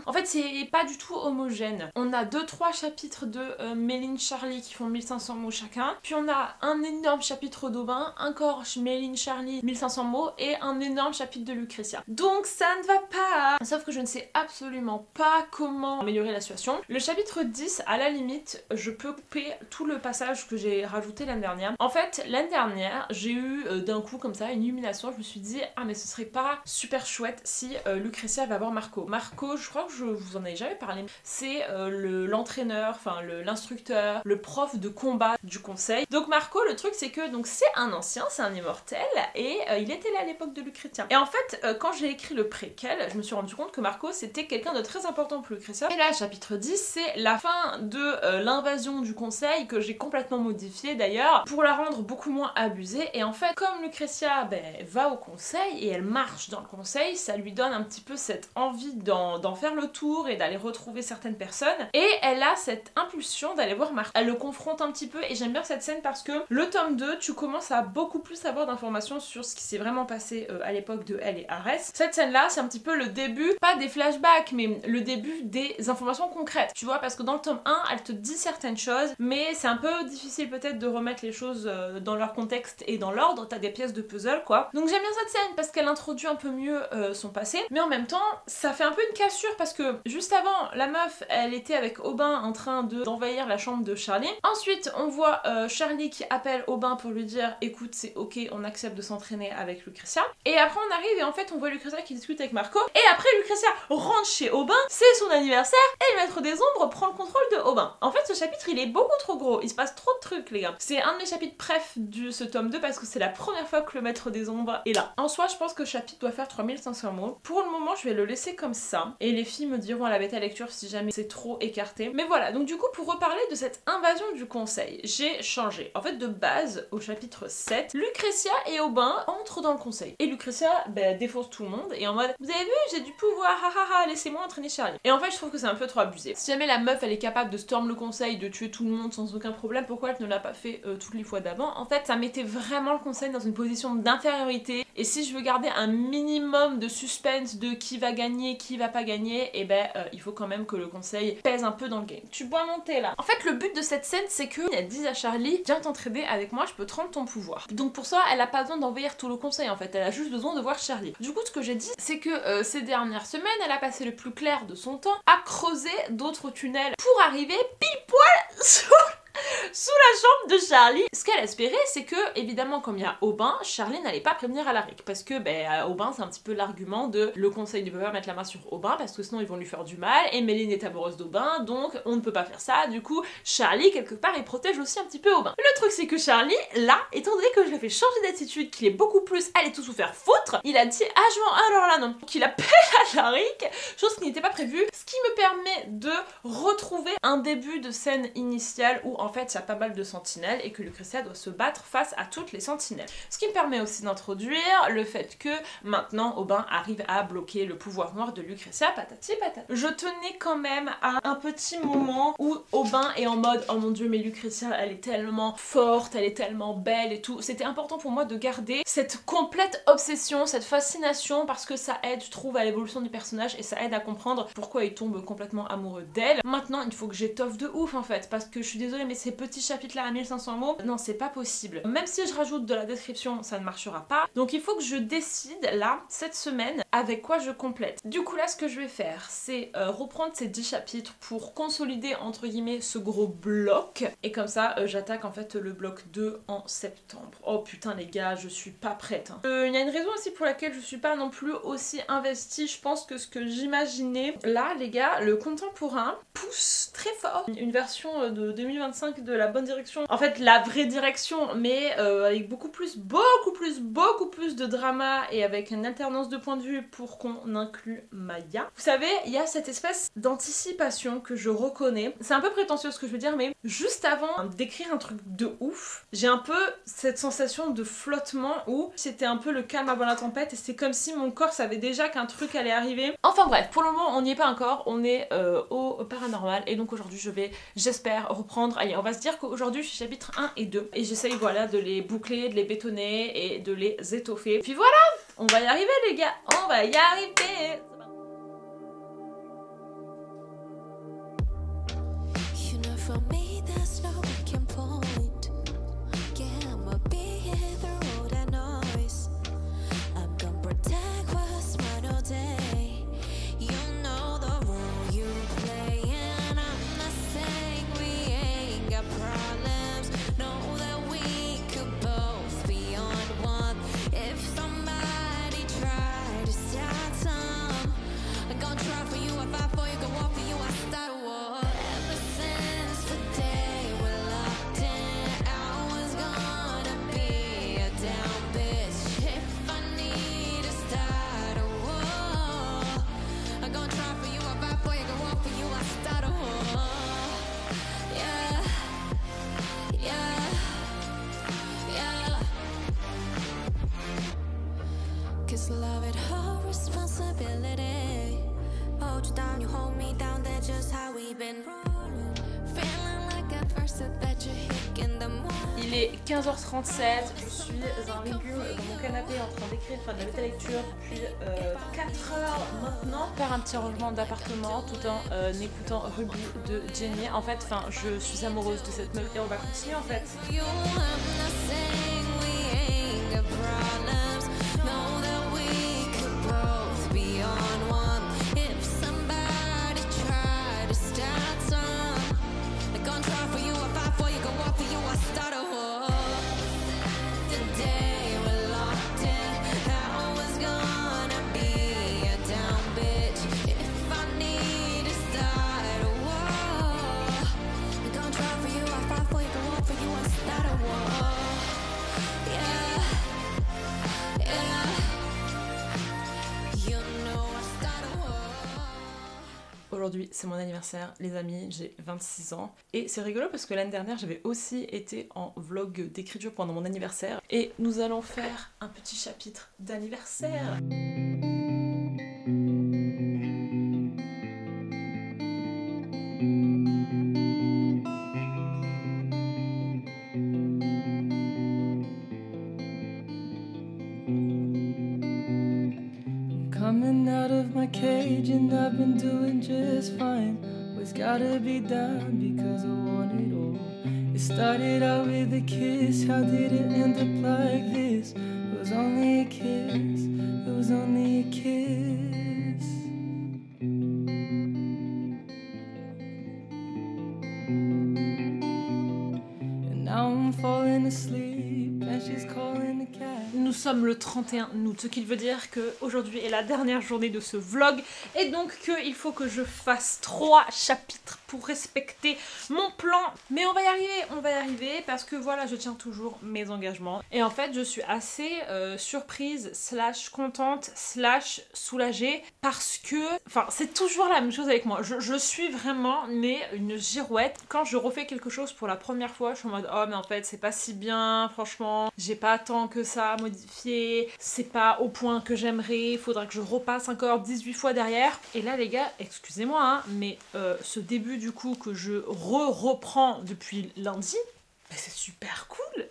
En fait, c'est pas du tout homogène. On a 2-3 chapitres de Méline Charlie qui font 1500 mots chacun. Puis on a un énorme chapitre d'Aubin, encore encore Méline Charlie 1500 mots et un énorme chapitre de Lucretia. Donc ça ne va pas. Sauf que je ne sais absolument pas comment améliorer la situation. Le chapitre 10, à la limite, je peux couper tout le passage que j'ai rajouté l'année dernière. En fait, l'année dernière, j'ai eu d'un coup comme ça une illumination. Je me suis dit, ah mais ce serait pas super chouette si Lucretia va voir Marco. Marco, je crois que je vous en ai jamais parlé, c'est l'entraîneur, enfin l'instructeur, le prof de combat du conseil. Donc Marco, le truc c'est que c'est un ancien, c'est un immortel et il était là à l'époque de Lucretia. Et en fait, quand j'ai écrit le préquel, je me suis rendu compte que Marco c'était quelqu'un de très important pour Lucretia. Et là, chapitre 10, c'est la fin de l'invasion du conseil que j'ai complètement modifié d'ailleurs pour la rendre beaucoup moins abusée. Et en fait, comme Lucretia va au conseil et elle marche dans le conseil, ça lui donne un petit peu cette envie d'en faire le tour et d'aller retrouver certaines personnes. Et elle a cette impulsion d'aller voir Marco. Elle le confronte un petit peu et j'aime bien cette scène parce que le tome 2, tu commences à beaucoup plus avoir d'informations sur ce qui s'est vraiment passé à l'époque de elle et Arès. Cette scène-là, c'est un petit peu le début, pas des flashbacks, mais le début des informations concrètes. Tu vois, parce que dans le tome 1, elle te dit certaines choses, mais c'est un peu difficile peut-être de remettre les choses dans leur contexte et dans l'ordre. T'as des pièces de puzzle, quoi. Donc j'aime bien cette scène parce qu'elle introduit un peu mieux son passé, mais en même temps, ça fait un peu une cassure parce que juste avant, la meuf, elle était avec Aubin en train d'envahir la chambre de Charlie. Ensuite, on voit Charlie qui appelle Aubin pour lui dire écoute, c'est ok, on accepte de s'entraîner avec Lucretia. Et après, on arrive et en fait, on voit Lucretia qui discute avec Marco. Et après, Lucretia rentre chez Aubin, c'est son anniversaire et le maître des ombres prend le contrôle de Aubin. En fait, ce chapitre, il est beaucoup trop gros. Il se passe trop de trucs, les gars. C'est un de mes chapitres préf de ce tome 2 parce que c'est la première fois que le maître des ombres est là. En soi, je pense que le chapitre doit faire 3500 mots. Pour le moment, je vais le laisser comme ça. Et les filles me diront à la bêta lecture si jamais c'est trop écarté. Mais voilà, donc du coup, pour reparler de cette invasion du conseil, j'ai changé. En fait, de base, au chapitre 7, Lucretia et Aubin entrent dans le conseil. Et Lucretia, défonce tout le monde et en mode vous avez vu, j'ai du pouvoir, hahaha, laissez-moi entraîner Charlie. Et en fait, je trouve que c'est un peu trop abusé. Si jamais la meuf, elle est capable de storm le conseil, de tuer tout le monde sans aucun problème, pourquoi elle ne l'a pas fait toutes les fois d'avant? En fait, ça mettait vraiment le conseil dans une position d'infériorité. Et si je veux garder un minimum de suspense de qui va gagner, qui va pas gagner, et il faut quand même que le conseil pèse un peu dans le game. Tu bois mon thé là. En fait, le but de cette scène, c'est qu'elle dise à Charlie, viens t'entraider avec moi, je peux te rendre ton pouvoir. Donc pour ça, elle a pas besoin d'envahir tout le conseil en fait, elle a juste besoin de voir Charlie. Du coup, ce que j'ai dit, c'est que ces dernières semaines, elle a passé le plus clair de son temps à creuser d'autres tunnels pour arriver pile poil sous la chambre de Charlie. Ce qu'elle espérait, c'est que, évidemment, comme il y a Aubin, Charlie n'allait pas prévenir Alaric. Parce que, Aubin, c'est un petit peu l'argument de le conseil ne peut pas mettre la main sur Aubin parce que sinon ils vont lui faire du mal. Et Méline est amoureuse d'Aubin, donc on ne peut pas faire ça. Du coup, Charlie, quelque part, il protège aussi un petit peu Aubin. Le truc, c'est que Charlie, là, étant donné que je l'ai fait changer d'attitude, qu'il est beaucoup plus allez tous vous faire foutre, il a dit ah, je m'en alors là non, qu'il appelle Alaric, chose qui n'était pas prévue. Ce qui me permet de retrouver un début de scène initiale où en fait il y a pas mal de sentinelles et que Lucretia doit se battre face à toutes les sentinelles. Ce qui me permet aussi d'introduire le fait que maintenant Aubin arrive à bloquer le pouvoir noir de Lucretia, patati patata. Je tenais quand même à un petit moment où Aubin est en mode oh mon dieu mais Lucretia elle est tellement forte, elle est tellement belle et tout. C'était important pour moi de garder cette complète obsession, cette fascination parce que ça aide je trouve à l'évolution du personnage et ça aide à comprendre pourquoi il tombe complètement amoureux d'elle. Maintenant il faut que j'étoffe de ouf en fait parce que je suis désolée mais ces petits chapitres là à 1500 mots, non c'est pas possible. Même si je rajoute de la description ça ne marchera pas. Donc il faut que je décide là cette semaine avec quoi je complète. Du coup là ce que je vais faire c'est reprendre ces 10 chapitres pour consolider entre guillemets ce gros bloc et comme ça j'attaque en fait le bloc 2 en septembre. Oh putain les gars je suis pas prête. Il y a une raison aussi pour laquelle je suis pas non plus aussi investie je pense que ce que j'imaginais. Là les gars le contemporain pousse très fort une version de 2025 de la bonne direction. En fait la vraie direction mais avec beaucoup plus de drama et avec une alternance de points de vue pour qu'on inclue Maya. Vous savez il y a cette espèce d'anticipation que je reconnais. C'est un peu prétentieux ce que je veux dire mais juste avant d'écrire un truc de ouf j'ai un peu cette sensation de flottement où c'était un peu le calme avant la tempête et c'est comme si mon corps savait déjà qu'un truc allait arriver. Enfin bref pour le moment on n'y est pas encore, on est au paranormal et donc aujourd'hui je vais j'espère reprendre, allez on va se dire qu'aujourd'hui je suis chapitre 1 et 2 et j'essaye voilà de les boucler, de les bétonner et de les étoffer. Puis voilà, on va y arriver les gars, on va y arriver.
You know, for me, there's no breaking point. Yeah, I'ma be here the road and
Il est 15h37, je suis un légume dans mon canapé en train d'écrire, enfin de la méta-lecture depuis 4 heures maintenant. Faire un petit rangement d'appartement tout en écoutant Ruby de Jenny. En fait, je suis amoureuse de cette meuf et on va continuer en fait. Aujourd'hui, c'est mon anniversaire, les amis, j'ai 26 ans. Et c'est rigolo parce que l'année dernière, j'avais aussi été en vlog d'écriture pendant mon anniversaire. Et nous allons faire un petit chapitre d'anniversaire.
Coming out of my cage and I've been doing just fine. What's gotta be done because I want it all. It started out with a kiss, how did it end up like this? It was only a kiss, it was only a kiss. And now I'm falling asleep and she's calling the cat.
Nous sommes le 31 août, ce qui veut dire qu'aujourd'hui est la dernière journée de ce vlog et donc qu'il faut que je fasse 3 chapitres pour respecter mon plan. Mais on va y arriver parce que voilà, je tiens toujours mes engagements. Et en fait, je suis assez surprise / contente / soulagée parce que, c'est toujours la même chose avec moi. Je suis vraiment une girouette. Quand je refais quelque chose pour la première fois, je suis en mode oh mais en fait c'est pas si bien, franchement, j'ai pas tant que ça modifié, c'est pas au point que j'aimerais, il faudra que je repasse encore 18 fois derrière. Et là les gars, excusez-moi hein, mais ce début du coup que je reprends depuis lundi, c'est super cool.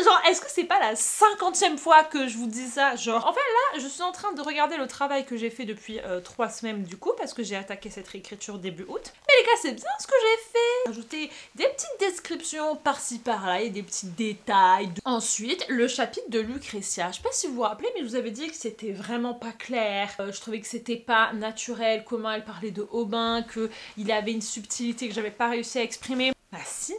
Genre, est-ce que c'est pas la 50e fois que je vous dis ça? Genre, en fait là, je suis en train de regarder le travail que j'ai fait depuis 3 semaines du coup, parce que j'ai attaqué cette réécriture début août. Mais les gars, c'est bien ce que j'ai fait. Ajouter des petites descriptions par-ci par-là et des petits détails. Ensuite, le chapitre de Lucretia. Je sais pas si vous vous rappelez, mais je vous avais dit que c'était vraiment pas clair. Je trouvais que c'était pas naturel comment elle parlait de Aubin, qu'il avait une subtilité que j'avais pas réussi à exprimer. Bah si.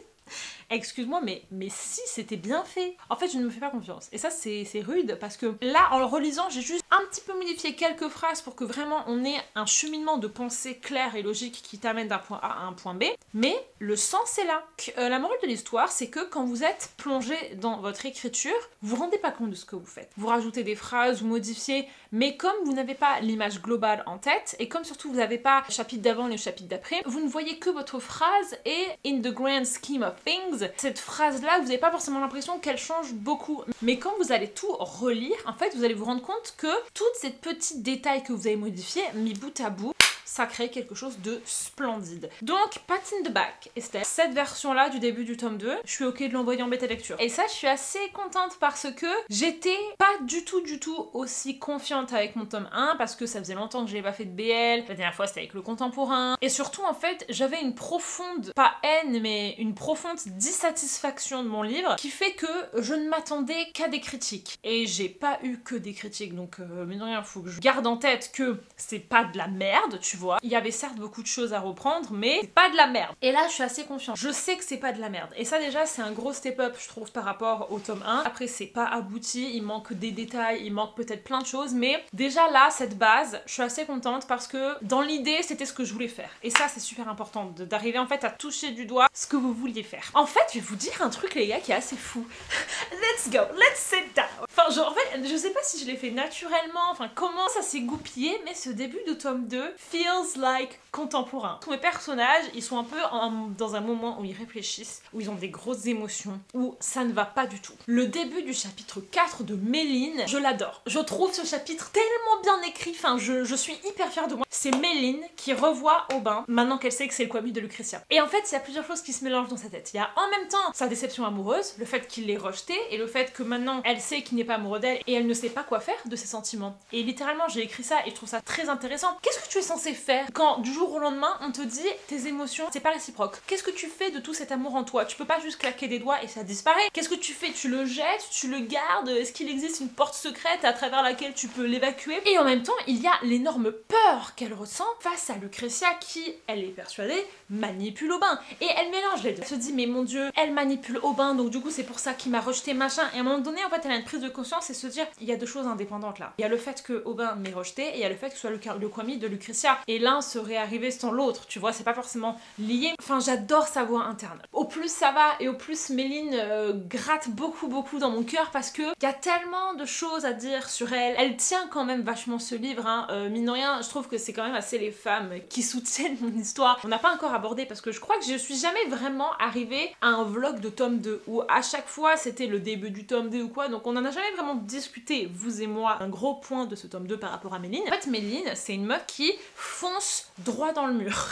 Excuse-moi, mais si, c'était bien fait. En fait, je ne me fais pas confiance. Et ça, c'est rude parce que là, en le relisant, j'ai juste un petit peu modifié quelques phrases pour que vraiment on ait un cheminement de pensée clair et logique qui t'amène d'un point A à un point B. Mais le sens est là. La morale de l'histoire, c'est que quand vous êtes plongé dans votre écriture, vous vous rendez pas compte de ce que vous faites. Vous rajoutez des phrases, vous modifiez, mais comme vous n'avez pas l'image globale en tête, et comme surtout vous n'avez pas le chapitre d'avant et le chapitre d'après, vous ne voyez que votre phrase et in the grand scheme of things, cette phrase-là, vous n'avez pas forcément l'impression qu'elle change beaucoup. Mais quand vous allez tout relire, en fait, vous allez vous rendre compte que toutes ces petits détails que vous avez modifiés, mis bout à bout, ça crée quelque chose de splendide. Donc, pat in the back, Estelle. Cette version-là du début du tome 2, je suis ok de l'envoyer en bêta lecture. Et ça, je suis assez contente parce que j'étais pas du tout aussi confiante avec mon tome 1 parce que ça faisait longtemps que je n'avais pas fait de BL. La dernière fois, c'était avec le contemporain. Et surtout, en fait, j'avais une profonde, pas haine, mais une profonde dissatisfaction de mon livre qui fait que je ne m'attendais qu'à des critiques. Et j'ai pas eu que des critiques, donc mine de rien, il faut que je garde en tête que c'est pas de la merde, tu vois. Il y avait certes beaucoup de choses à reprendre, mais c'est pas de la merde. Et là, je suis assez confiante. Je sais que c'est pas de la merde. Et ça, déjà, c'est un gros step-up, je trouve, par rapport au tome 1. Après, c'est pas abouti, il manque des détails, il manque peut-être plein de choses, mais déjà là, cette base, je suis assez contente parce que dans l'idée, c'était ce que je voulais faire. Et ça, c'est super important, d'arriver en fait à toucher du doigt ce que vous vouliez faire. En fait, je vais vous dire un truc, les gars, qui est assez fou. Let's go, let's sit down. Enfin, en fait, je sais pas si je l'ai fait naturellement, enfin comment ça s'est goupillé, mais ce début de tome 2 feels like contemporain. Tous mes personnages, ils sont un peu dans un moment où ils réfléchissent, où ils ont des grosses émotions, où ça ne va pas du tout. Le début du chapitre 4 de Méline, je l'adore. Je trouve ce chapitre tellement bien écrit, enfin je suis hyper fière de moi. C'est Méline qui revoit Aubin, maintenant qu'elle sait que c'est le Kwami de Lucretia. Et en fait, il y a plusieurs choses qui se mélangent dans sa tête. Il y a en même temps sa déception amoureuse, le fait qu'il l'ait rejetée, et le fait que maintenant elle sait qu'il n'est pas amoureux d'elle, et elle ne sait pas quoi faire de ses sentiments. Et littéralement, j'ai écrit ça, et je trouve ça très intéressant. Qu'est-ce que tu es censé faire quand du jour au lendemain, on te dit tes émotions, c'est pas réciproque? Qu'est-ce que tu fais de tout cet amour en toi? Tu peux pas juste claquer des doigts et ça disparaît. Qu'est-ce que tu fais? Tu le jettes? Tu le gardes? Est-ce qu'il existe une porte secrète à travers laquelle tu peux l'évacuer? Et en même temps, il y a l'énorme peur qu'elle ressent face à Lucretia qui, elle est persuadée, manipule Aubin. Et elle mélange les deux. Elle se dit mais mon Dieu, elle manipule Aubin, donc du coup c'est pour ça qu'il m'a rejeté machin. Et à un moment donné, en fait, elle a une prise de conscience et se dire il y a deux choses indépendantes là. Il y a le fait que Aubin m'ait rejeté et il y a le fait que ce soit le Kwami de Lucretia. Et l'un serait arrivé sans l'autre, tu vois, c'est pas forcément lié. Enfin, j'adore sa voix interne. Au plus ça va et au plus Méline gratte beaucoup dans mon cœur parce que il y a tellement de choses à dire sur elle. Elle tient quand même vachement ce livre, hein. Mine de rien, je trouve que c'est quand même assez les femmes qui soutiennent mon histoire. On n'a pas encore abordé parce que je crois que je suis jamais vraiment arrivée à un vlog de tome 2 où à chaque fois c'était le début du tome 2 ou quoi, donc on en a jamais vraiment discuté, vous et moi, un gros point de ce tome 2 par rapport à Méline. En fait, Méline, c'est une meuf qui fonce droit dans le mur.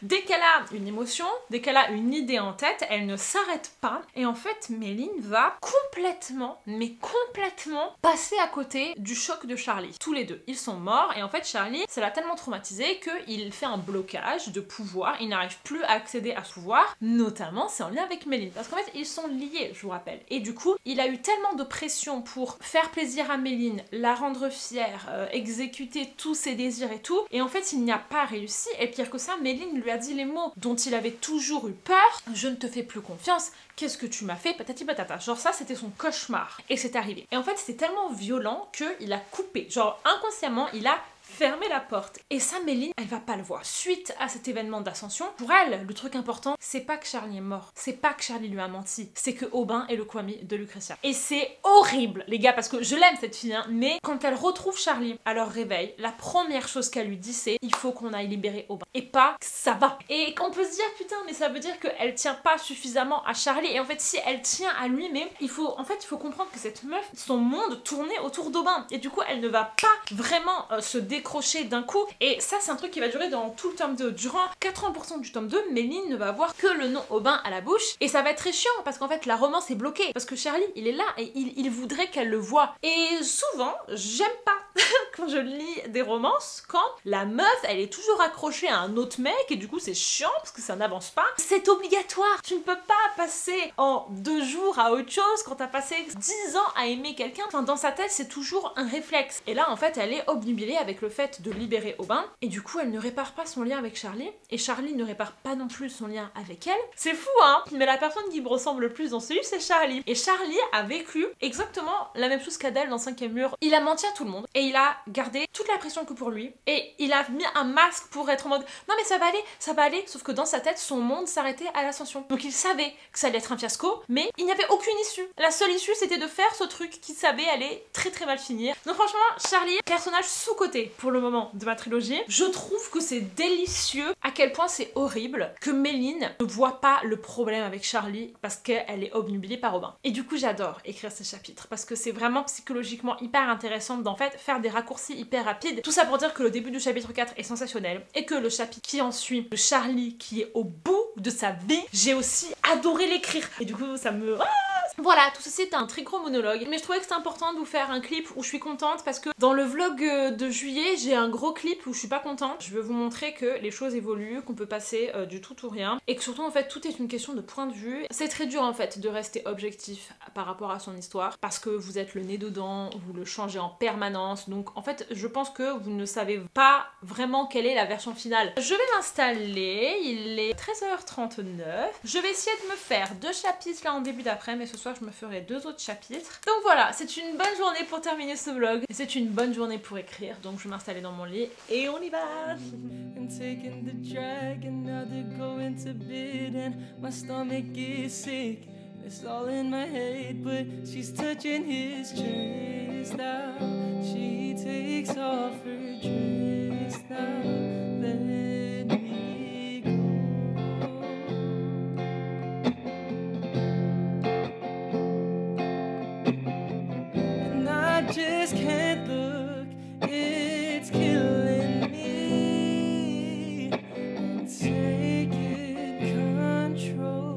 Dès qu'elle a une émotion, dès qu'elle a une idée en tête, elle ne s'arrête pas. Et en fait, Méline va complètement, mais complètement passer à côté du choc de Charlie. Tous les deux, ils sont morts. Et en fait, Charlie, ça l'a tellement traumatisé qu'il fait un blocage de pouvoir. Il n'arrive plus à accéder à ce pouvoir. Notamment, c'est en lien avec Méline. Parce qu'en fait, ils sont liés, je vous rappelle. Et du coup, il a eu tellement de pression pour faire plaisir à Méline, la rendre fière, exécuter tous ses désirs et tout. Et en fait, il n'y a pas réussi. Et pire que ça, Méline lui a dit les mots dont il avait toujours eu peur. Je ne te fais plus confiance. Qu'est-ce que tu m'as fait? Patati patata. Genre ça, c'était son cauchemar. Et c'est arrivé. Et en fait, c'était tellement violent qu'il a coupé. Genre inconsciemment, il a fermer la porte. Et ça, Méline, elle va pas le voir. Suite à cet événement d'ascension, pour elle, le truc important, c'est pas que Charlie est mort. C'est pas que Charlie lui a menti. C'est que Aubin est le Kwami de Lucretia. Et c'est horrible, les gars, parce que je l'aime cette fille, hein, mais quand elle retrouve Charlie à leur réveil, la première chose qu'elle lui dit, c'est il faut qu'on aille libérer Aubin. Et pas ça va. Et qu'on peut se dire, putain, mais ça veut dire qu'elle tient pas suffisamment à Charlie. Et en fait, si elle tient à lui, mais il faut comprendre que cette meuf, son monde tournait autour d'Aubin. Et du coup, elle ne va pas vraiment se décrocher d'un coup. Et ça, c'est un truc qui va durer dans tout le tome 2. Durant 80% du tome 2, Méline ne va avoir que le nom Aubin à la bouche. Et ça va être très chiant parce qu'en fait, la romance est bloquée. Parce que Charlie, il est là et il voudrait qu'elle le voie. Et souvent, j'aime pas quand je lis des romances, quand la meuf, elle est toujours accrochée à un autre mec et du coup, c'est chiant parce que ça n'avance pas. C'est obligatoire. Tu ne peux pas passer en 2 jours à autre chose quand t'as passé 10 ans à aimer quelqu'un. Enfin, dans sa tête, c'est toujours un réflexe. Et là, en fait, elle est obnubilée avec le fait de libérer Aubin. Et du coup, elle ne répare pas son lien avec Charlie. Et Charlie ne répare pas non plus son lien avec elle. C'est fou, hein? Mais la personne qui me ressemble le plus dans ce livre, c'est Charlie. Et Charlie a vécu exactement la même chose qu'Adèle dans 5e mur. Il a menti à tout le monde. Et il a gardé toute la pression que pour lui. Et il a mis un masque pour être en mode non mais ça va aller. Sauf que dans sa tête, son monde s'arrêtait à l'ascension. Donc il savait que ça allait être un fiasco, mais il n'y avait aucune issue. La seule issue, c'était de faire ce truc qu'il savait allait très très mal finir. Donc franchement, Charlie, personnage sous-coté pour le moment de ma trilogie. Je trouve que c'est délicieux à quel point c'est horrible que Méline ne voit pas le problème avec Charlie parce qu'elle est obnubilée par Aubin. Et du coup, j'adore écrire ces chapitres parce que c'est vraiment psychologiquement hyper intéressant d'en fait faire des raccourcis hyper rapides. Tout ça pour dire que le début du chapitre 4 est sensationnel et que le chapitre qui en suit, de Charlie qui est au bout de sa vie, j'ai aussi adoré l'écrire. Et du coup, ça me... Voilà, tout ceci est un très gros monologue, mais je trouvais que c'était important de vous faire un clip où je suis contente parce que dans le vlog de juillet, j'ai un gros clip où je suis pas contente. Je veux vous montrer que les choses évoluent, qu'on peut passer du tout ou rien, et que surtout en fait tout est une question de point de vue. C'est très dur en fait de rester objectif par rapport à son histoire parce que vous êtes le nez dedans, vous le changez en permanence, donc en fait je pense que vous ne savez pas vraiment quelle est la version finale. Je vais m'installer, il est 13h39, je vais essayer de me faire 2 chapitres là en début d'après, mais ce soir je me ferai 2 autres chapitres. Donc voilà, c'est une bonne journée pour terminer ce vlog et c'est une bonne journée pour écrire, donc je vais m'installer dans mon lit et on y va.
And taking the drag and now they're going to bid and my stomach is sick. It's all in my head, but she's touching his chest now. She takes off her dress now. Let me go. And I just can't look, it's killing me. I'm taking control.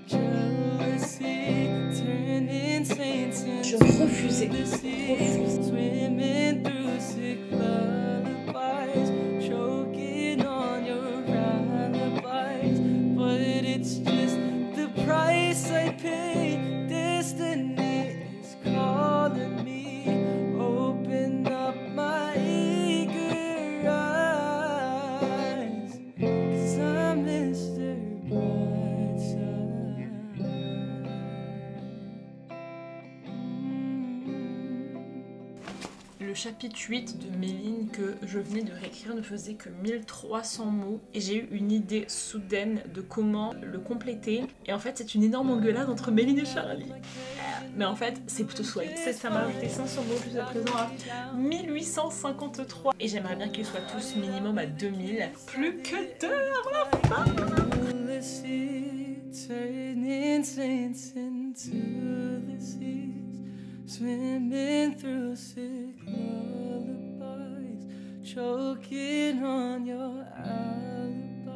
Jealousy turning saints
Je
into
refusais.
the seas, swimming through sick lullabies, choking on your alibis. But it's just the price I pay. Destiny is calling me. Open up my eager eyes, 'cause I'm Mr. Brightside.
Le chapitre 8 de Méline que je venais de réécrire ne faisait que 1300 mots et j'ai eu une idée soudaine de comment le compléter. Et en fait, c'est une énorme engueulade entre Méline et Charlie. Mais en fait, c'est plutôt sweet. Ça m'a ajouté 500 mots jusqu'à présent à 1853. Et j'aimerais bien qu'ils soient tous minimum à 2000. Plus que 2 avant la fin.
Jealousy turning saints into the seas, swimming through sick lullabies, choking on your alibis.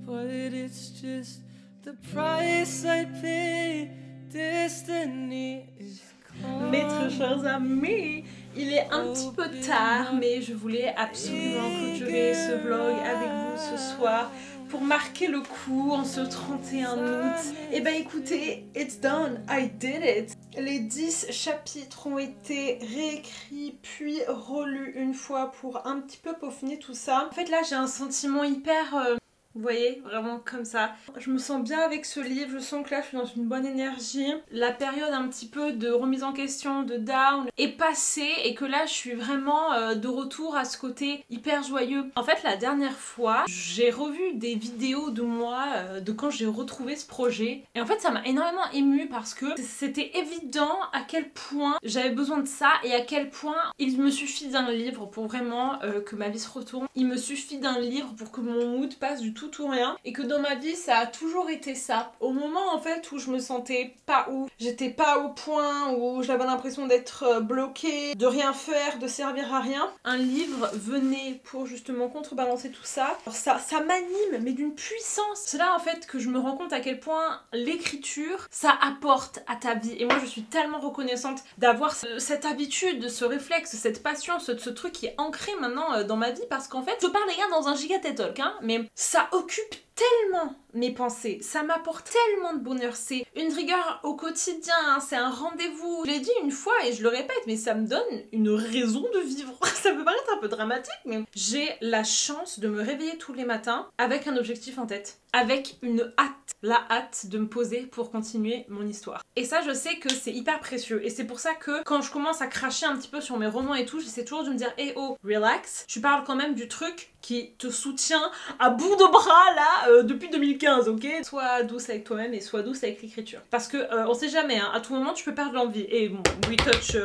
But it's just the price I pay. Destiny is calling.
Mes très chers amis, il est un petit peu tard, mais je voulais absolument clôturer ce vlog avec vous ce soir pour marquer le coup en ce 31 août. Et bah écoutez, it's done, I did it. Les 10 chapitres ont été réécrits puis relus une fois pour un petit peu peaufiner tout ça. En fait là j'ai un sentiment hyper... vous voyez, vraiment comme ça. Je me sens bien avec ce livre, je sens que là je suis dans une bonne énergie. La période un petit peu de remise en question, de down est passée et que là je suis vraiment de retour à ce côté hyper joyeux. En fait la dernière fois, j'ai revu des vidéos de moi, de quand j'ai retrouvé ce projet. Et en fait ça m'a énormément émue parce que c'était évident à quel point j'avais besoin de ça et à quel point il me suffit d'un livre pour vraiment que ma vie se retourne. Il me suffit d'un livre pour que mon mood passe du tout ou rien et que dans ma vie ça a toujours été ça. Au moment en fait où je me sentais pas ouf, j'étais pas au point où j'avais l'impression d'être bloquée, de rien faire, de servir à rien, un livre venait pour justement contrebalancer tout ça. Alors ça m'anime mais d'une puissance. C'est là en fait que je me rends compte à quel point l'écriture ça apporte à ta vie et moi je suis tellement reconnaissante d'avoir cette habitude, ce réflexe, cette passion, ce truc qui est ancré maintenant dans ma vie parce qu'en fait je parle les gars dans un giga TED Talk hein, mais ça occupe tellement mes pensées, ça m'apporte tellement de bonheur, c'est une rigueur au quotidien, hein, c'est un rendez-vous. Je l'ai dit une fois et je le répète, mais ça me donne une raison de vivre. Ça peut paraître un peu dramatique, mais j'ai la chance de me réveiller tous les matins avec un objectif en tête, avec une hâte, la hâte de me poser pour continuer mon histoire. Et ça, je sais que c'est hyper précieux et c'est pour ça que quand je commence à cracher un petit peu sur mes romans et tout, j'essaie toujours de me dire, hey oh, relax, tu parles quand même du truc qui te soutient à bout de bras là depuis 2015, ok? Sois douce avec toi-même et sois douce avec l'écriture. Parce que on sait jamais, hein, à tout moment tu peux perdre l'envie. Et bon, we touch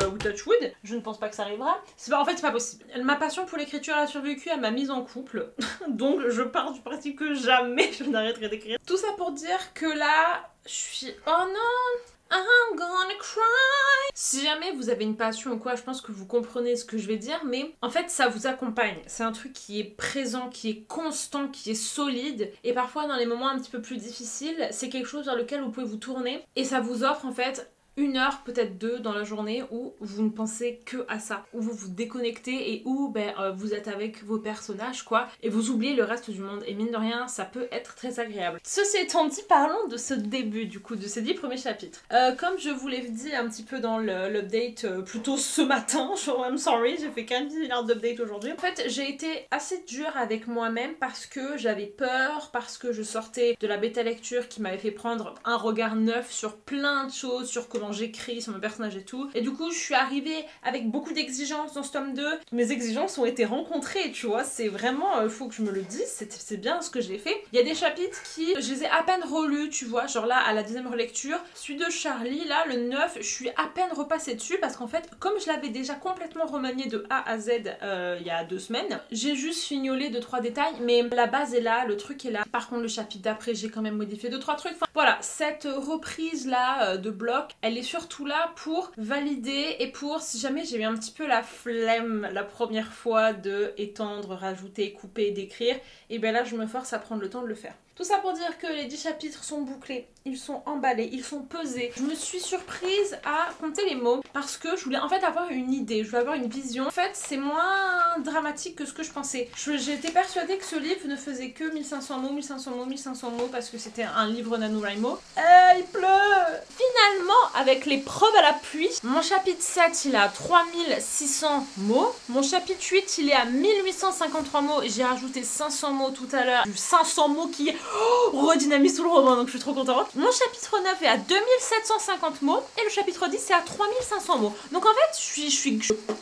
wood, je ne pense pas que ça arrivera. En fait c'est pas possible. Ma passion pour l'écriture a survécu à ma mise en couple, donc je pars du principe que jamais je n'arrêterai d'écrire. Tout ça pour dire que là, je suis... Oh non! I'm gonna cry. Si jamais vous avez une passion ou quoi, je pense que vous comprenez ce que je vais dire, mais en fait ça vous accompagne. C'est un truc qui est présent, qui est constant, qui est solide. Et parfois dans les moments un petit peu plus difficiles, c'est quelque chose vers lequel vous pouvez vous tourner. Et ça vous offre en fait 1 heure, peut-être 2 dans la journée où vous ne pensez que à ça, où vous vous déconnectez et où vous êtes avec vos personnages quoi, et vous oubliez le reste du monde. Et mine de rien, ça peut être très agréable. Ceci étant dit, parlons de ce début du coup, de ces 10 premiers chapitres. Comme je vous l'ai dit un petit peu dans l'update plutôt ce matin, I'm sorry, j'ai fait 15 milliards d'updates aujourd'hui. En fait, j'ai été assez dure avec moi-même parce que j'avais peur, parce que je sortais de la bêta lecture qui m'avait fait prendre un regard neuf sur plein de choses, sur comment comment j'écris, sur mon personnage et tout. Et du coup, je suis arrivée avec beaucoup d'exigences dans ce tome 2. Mes exigences ont été rencontrées, tu vois. C'est vraiment, faut que je me le dise, c'est bien ce que j'ai fait. Il y a des chapitres qui, je les ai à peine relus, tu vois. Genre là, à la 10e relecture, celui de Charlie, là, le 9, je suis à peine repassée dessus parce qu'en fait, comme je l'avais déjà complètement remanié de A à Z il y a 2 semaines, j'ai juste fignolé 2-3 détails, mais la base est là, le truc est là. Par contre, le chapitre d'après, j'ai quand même modifié 2-3 trucs. Enfin, voilà, cette reprise là de bloc, elle est surtout là pour valider et pour, si jamais j'ai eu un petit peu la flemme la première fois de étendre, rajouter, couper, d'écrire, et bien là je me force à prendre le temps de le faire. Tout ça pour dire que les 10 chapitres sont bouclés, ils sont emballés, ils sont pesés. Je me suis surprise à compter les mots parce que je voulais en fait avoir une idée, je voulais avoir une vision. En fait, c'est moins dramatique que ce que je pensais. J'étais persuadée que ce livre ne faisait que 1500 mots, 1500 mots, 1500 mots parce que c'était un livre NaNoWriMo. Il pleut! Finalement, avec les preuves à l'appui, mon chapitre 7 il est à 3600 mots. Mon chapitre 8 il est à 1853 mots. J'ai rajouté 500 mots tout à l'heure. 500 mots qui redynamise tout le roman, donc je suis trop contente. Mon chapitre 9 est à 2750 mots et le chapitre 10 c'est à 3500 mots. Donc en fait,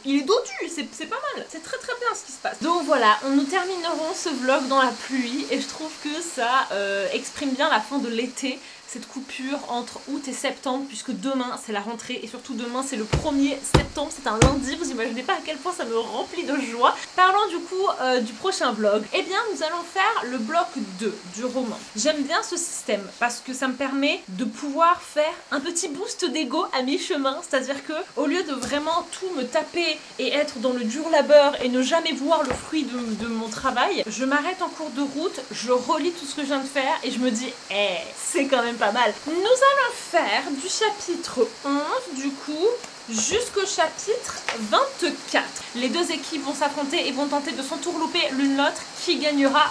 il est dodu, c'est pas mal. C'est très très bien ce qui se passe. Donc voilà, nous terminerons ce vlog dans la pluie et je trouve que ça exprime bien la fin de l'été. Cette coupure entre août et septembre, puisque demain c'est la rentrée et surtout demain c'est le 1er septembre, c'est un lundi, vous imaginez pas à quel point ça me remplit de joie. Parlons du coup du prochain vlog, eh bien nous allons faire le bloc 2 du roman. J'aime bien ce système parce que ça me permet de pouvoir faire un petit boost d'ego à mi-chemin, c'est-à-dire que au lieu de vraiment tout me taper et être dans le dur labeur et ne jamais voir le fruit de mon travail, je m'arrête en cours de route, je relis tout ce que je viens de faire et je me dis c'est quand même pas mal. Nous allons faire du chapitre 11 du coup jusqu'au chapitre 24. Les deux équipes vont s'affronter et vont tenter de s'entourlouper l'une l'autre. Qui gagnera?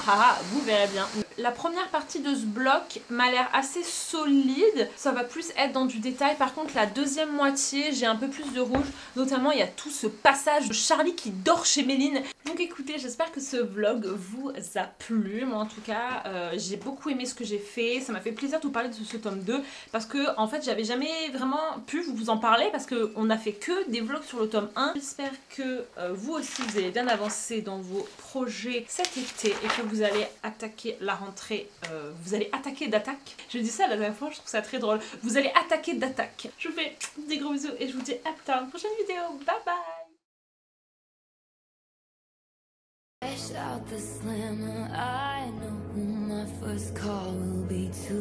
Vous verrez bien. La première partie de ce bloc m'a l'air assez solide. Ça va plus être dans du détail. Par contre, la deuxième moitié, j'ai un peu plus de rouge. Notamment, il y a tout ce passage de Charlie qui dort chez Méline. Donc écoutez, j'espère que ce vlog vous a plu. Moi, en tout cas, j'ai beaucoup aimé ce que j'ai fait. Ça m'a fait plaisir de vous parler de ce tome 2. Parce que, en fait, j'avais jamais vraiment pu vous en parler. Parce qu'on n'a fait que des vlogs sur le tome 1. J'espère que vous aussi, vous allez bien avancer dans vos projets cet été. Et que vous allez attaquer la rentrée. Vous allez attaquer d'attaque. Je dis ça la dernière fois, je trouve ça très drôle. Vous allez attaquer d'attaque. Je vous fais des gros bisous et je vous dis à plus tard dans une prochaine vidéo. Bye bye!
Fresh out the slammer, I know who my first call will be to.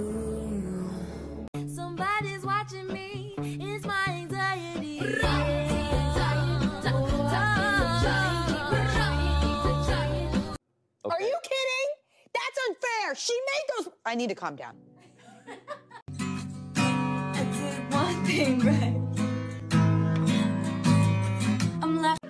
Somebody's watching me, it's my anxiety.
Are you kidding? That's unfair. She made those. I need to calm down.
I did one thing right. I'm left.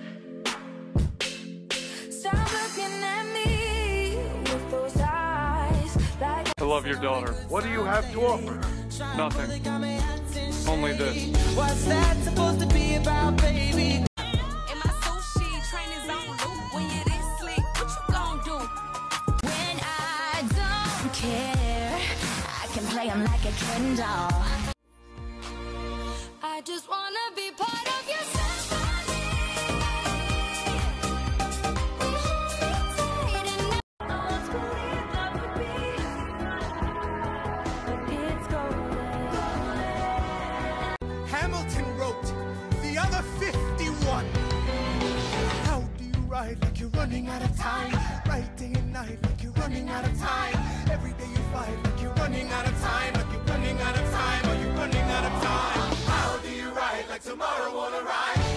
Stop looking at me with those eyes like
I love your daughter. What do you have to offer her? Nothing. Only this.
What's that supposed to be about, baby?
in my sushi trainers on loop. When you this slick, what you gon' do? When I don't care, I can play 'em like a Ken doll. I just wanna be part of your symphony. I was believe that would be, but it's golden.
Hamilton wrote the other 51. How do you write like you're running out of time? Write day and night like you're running out of time. Every day you fight like you're running out of time. Like you're running out of time. Are you running out of time? How do you write like tomorrow won't arrive?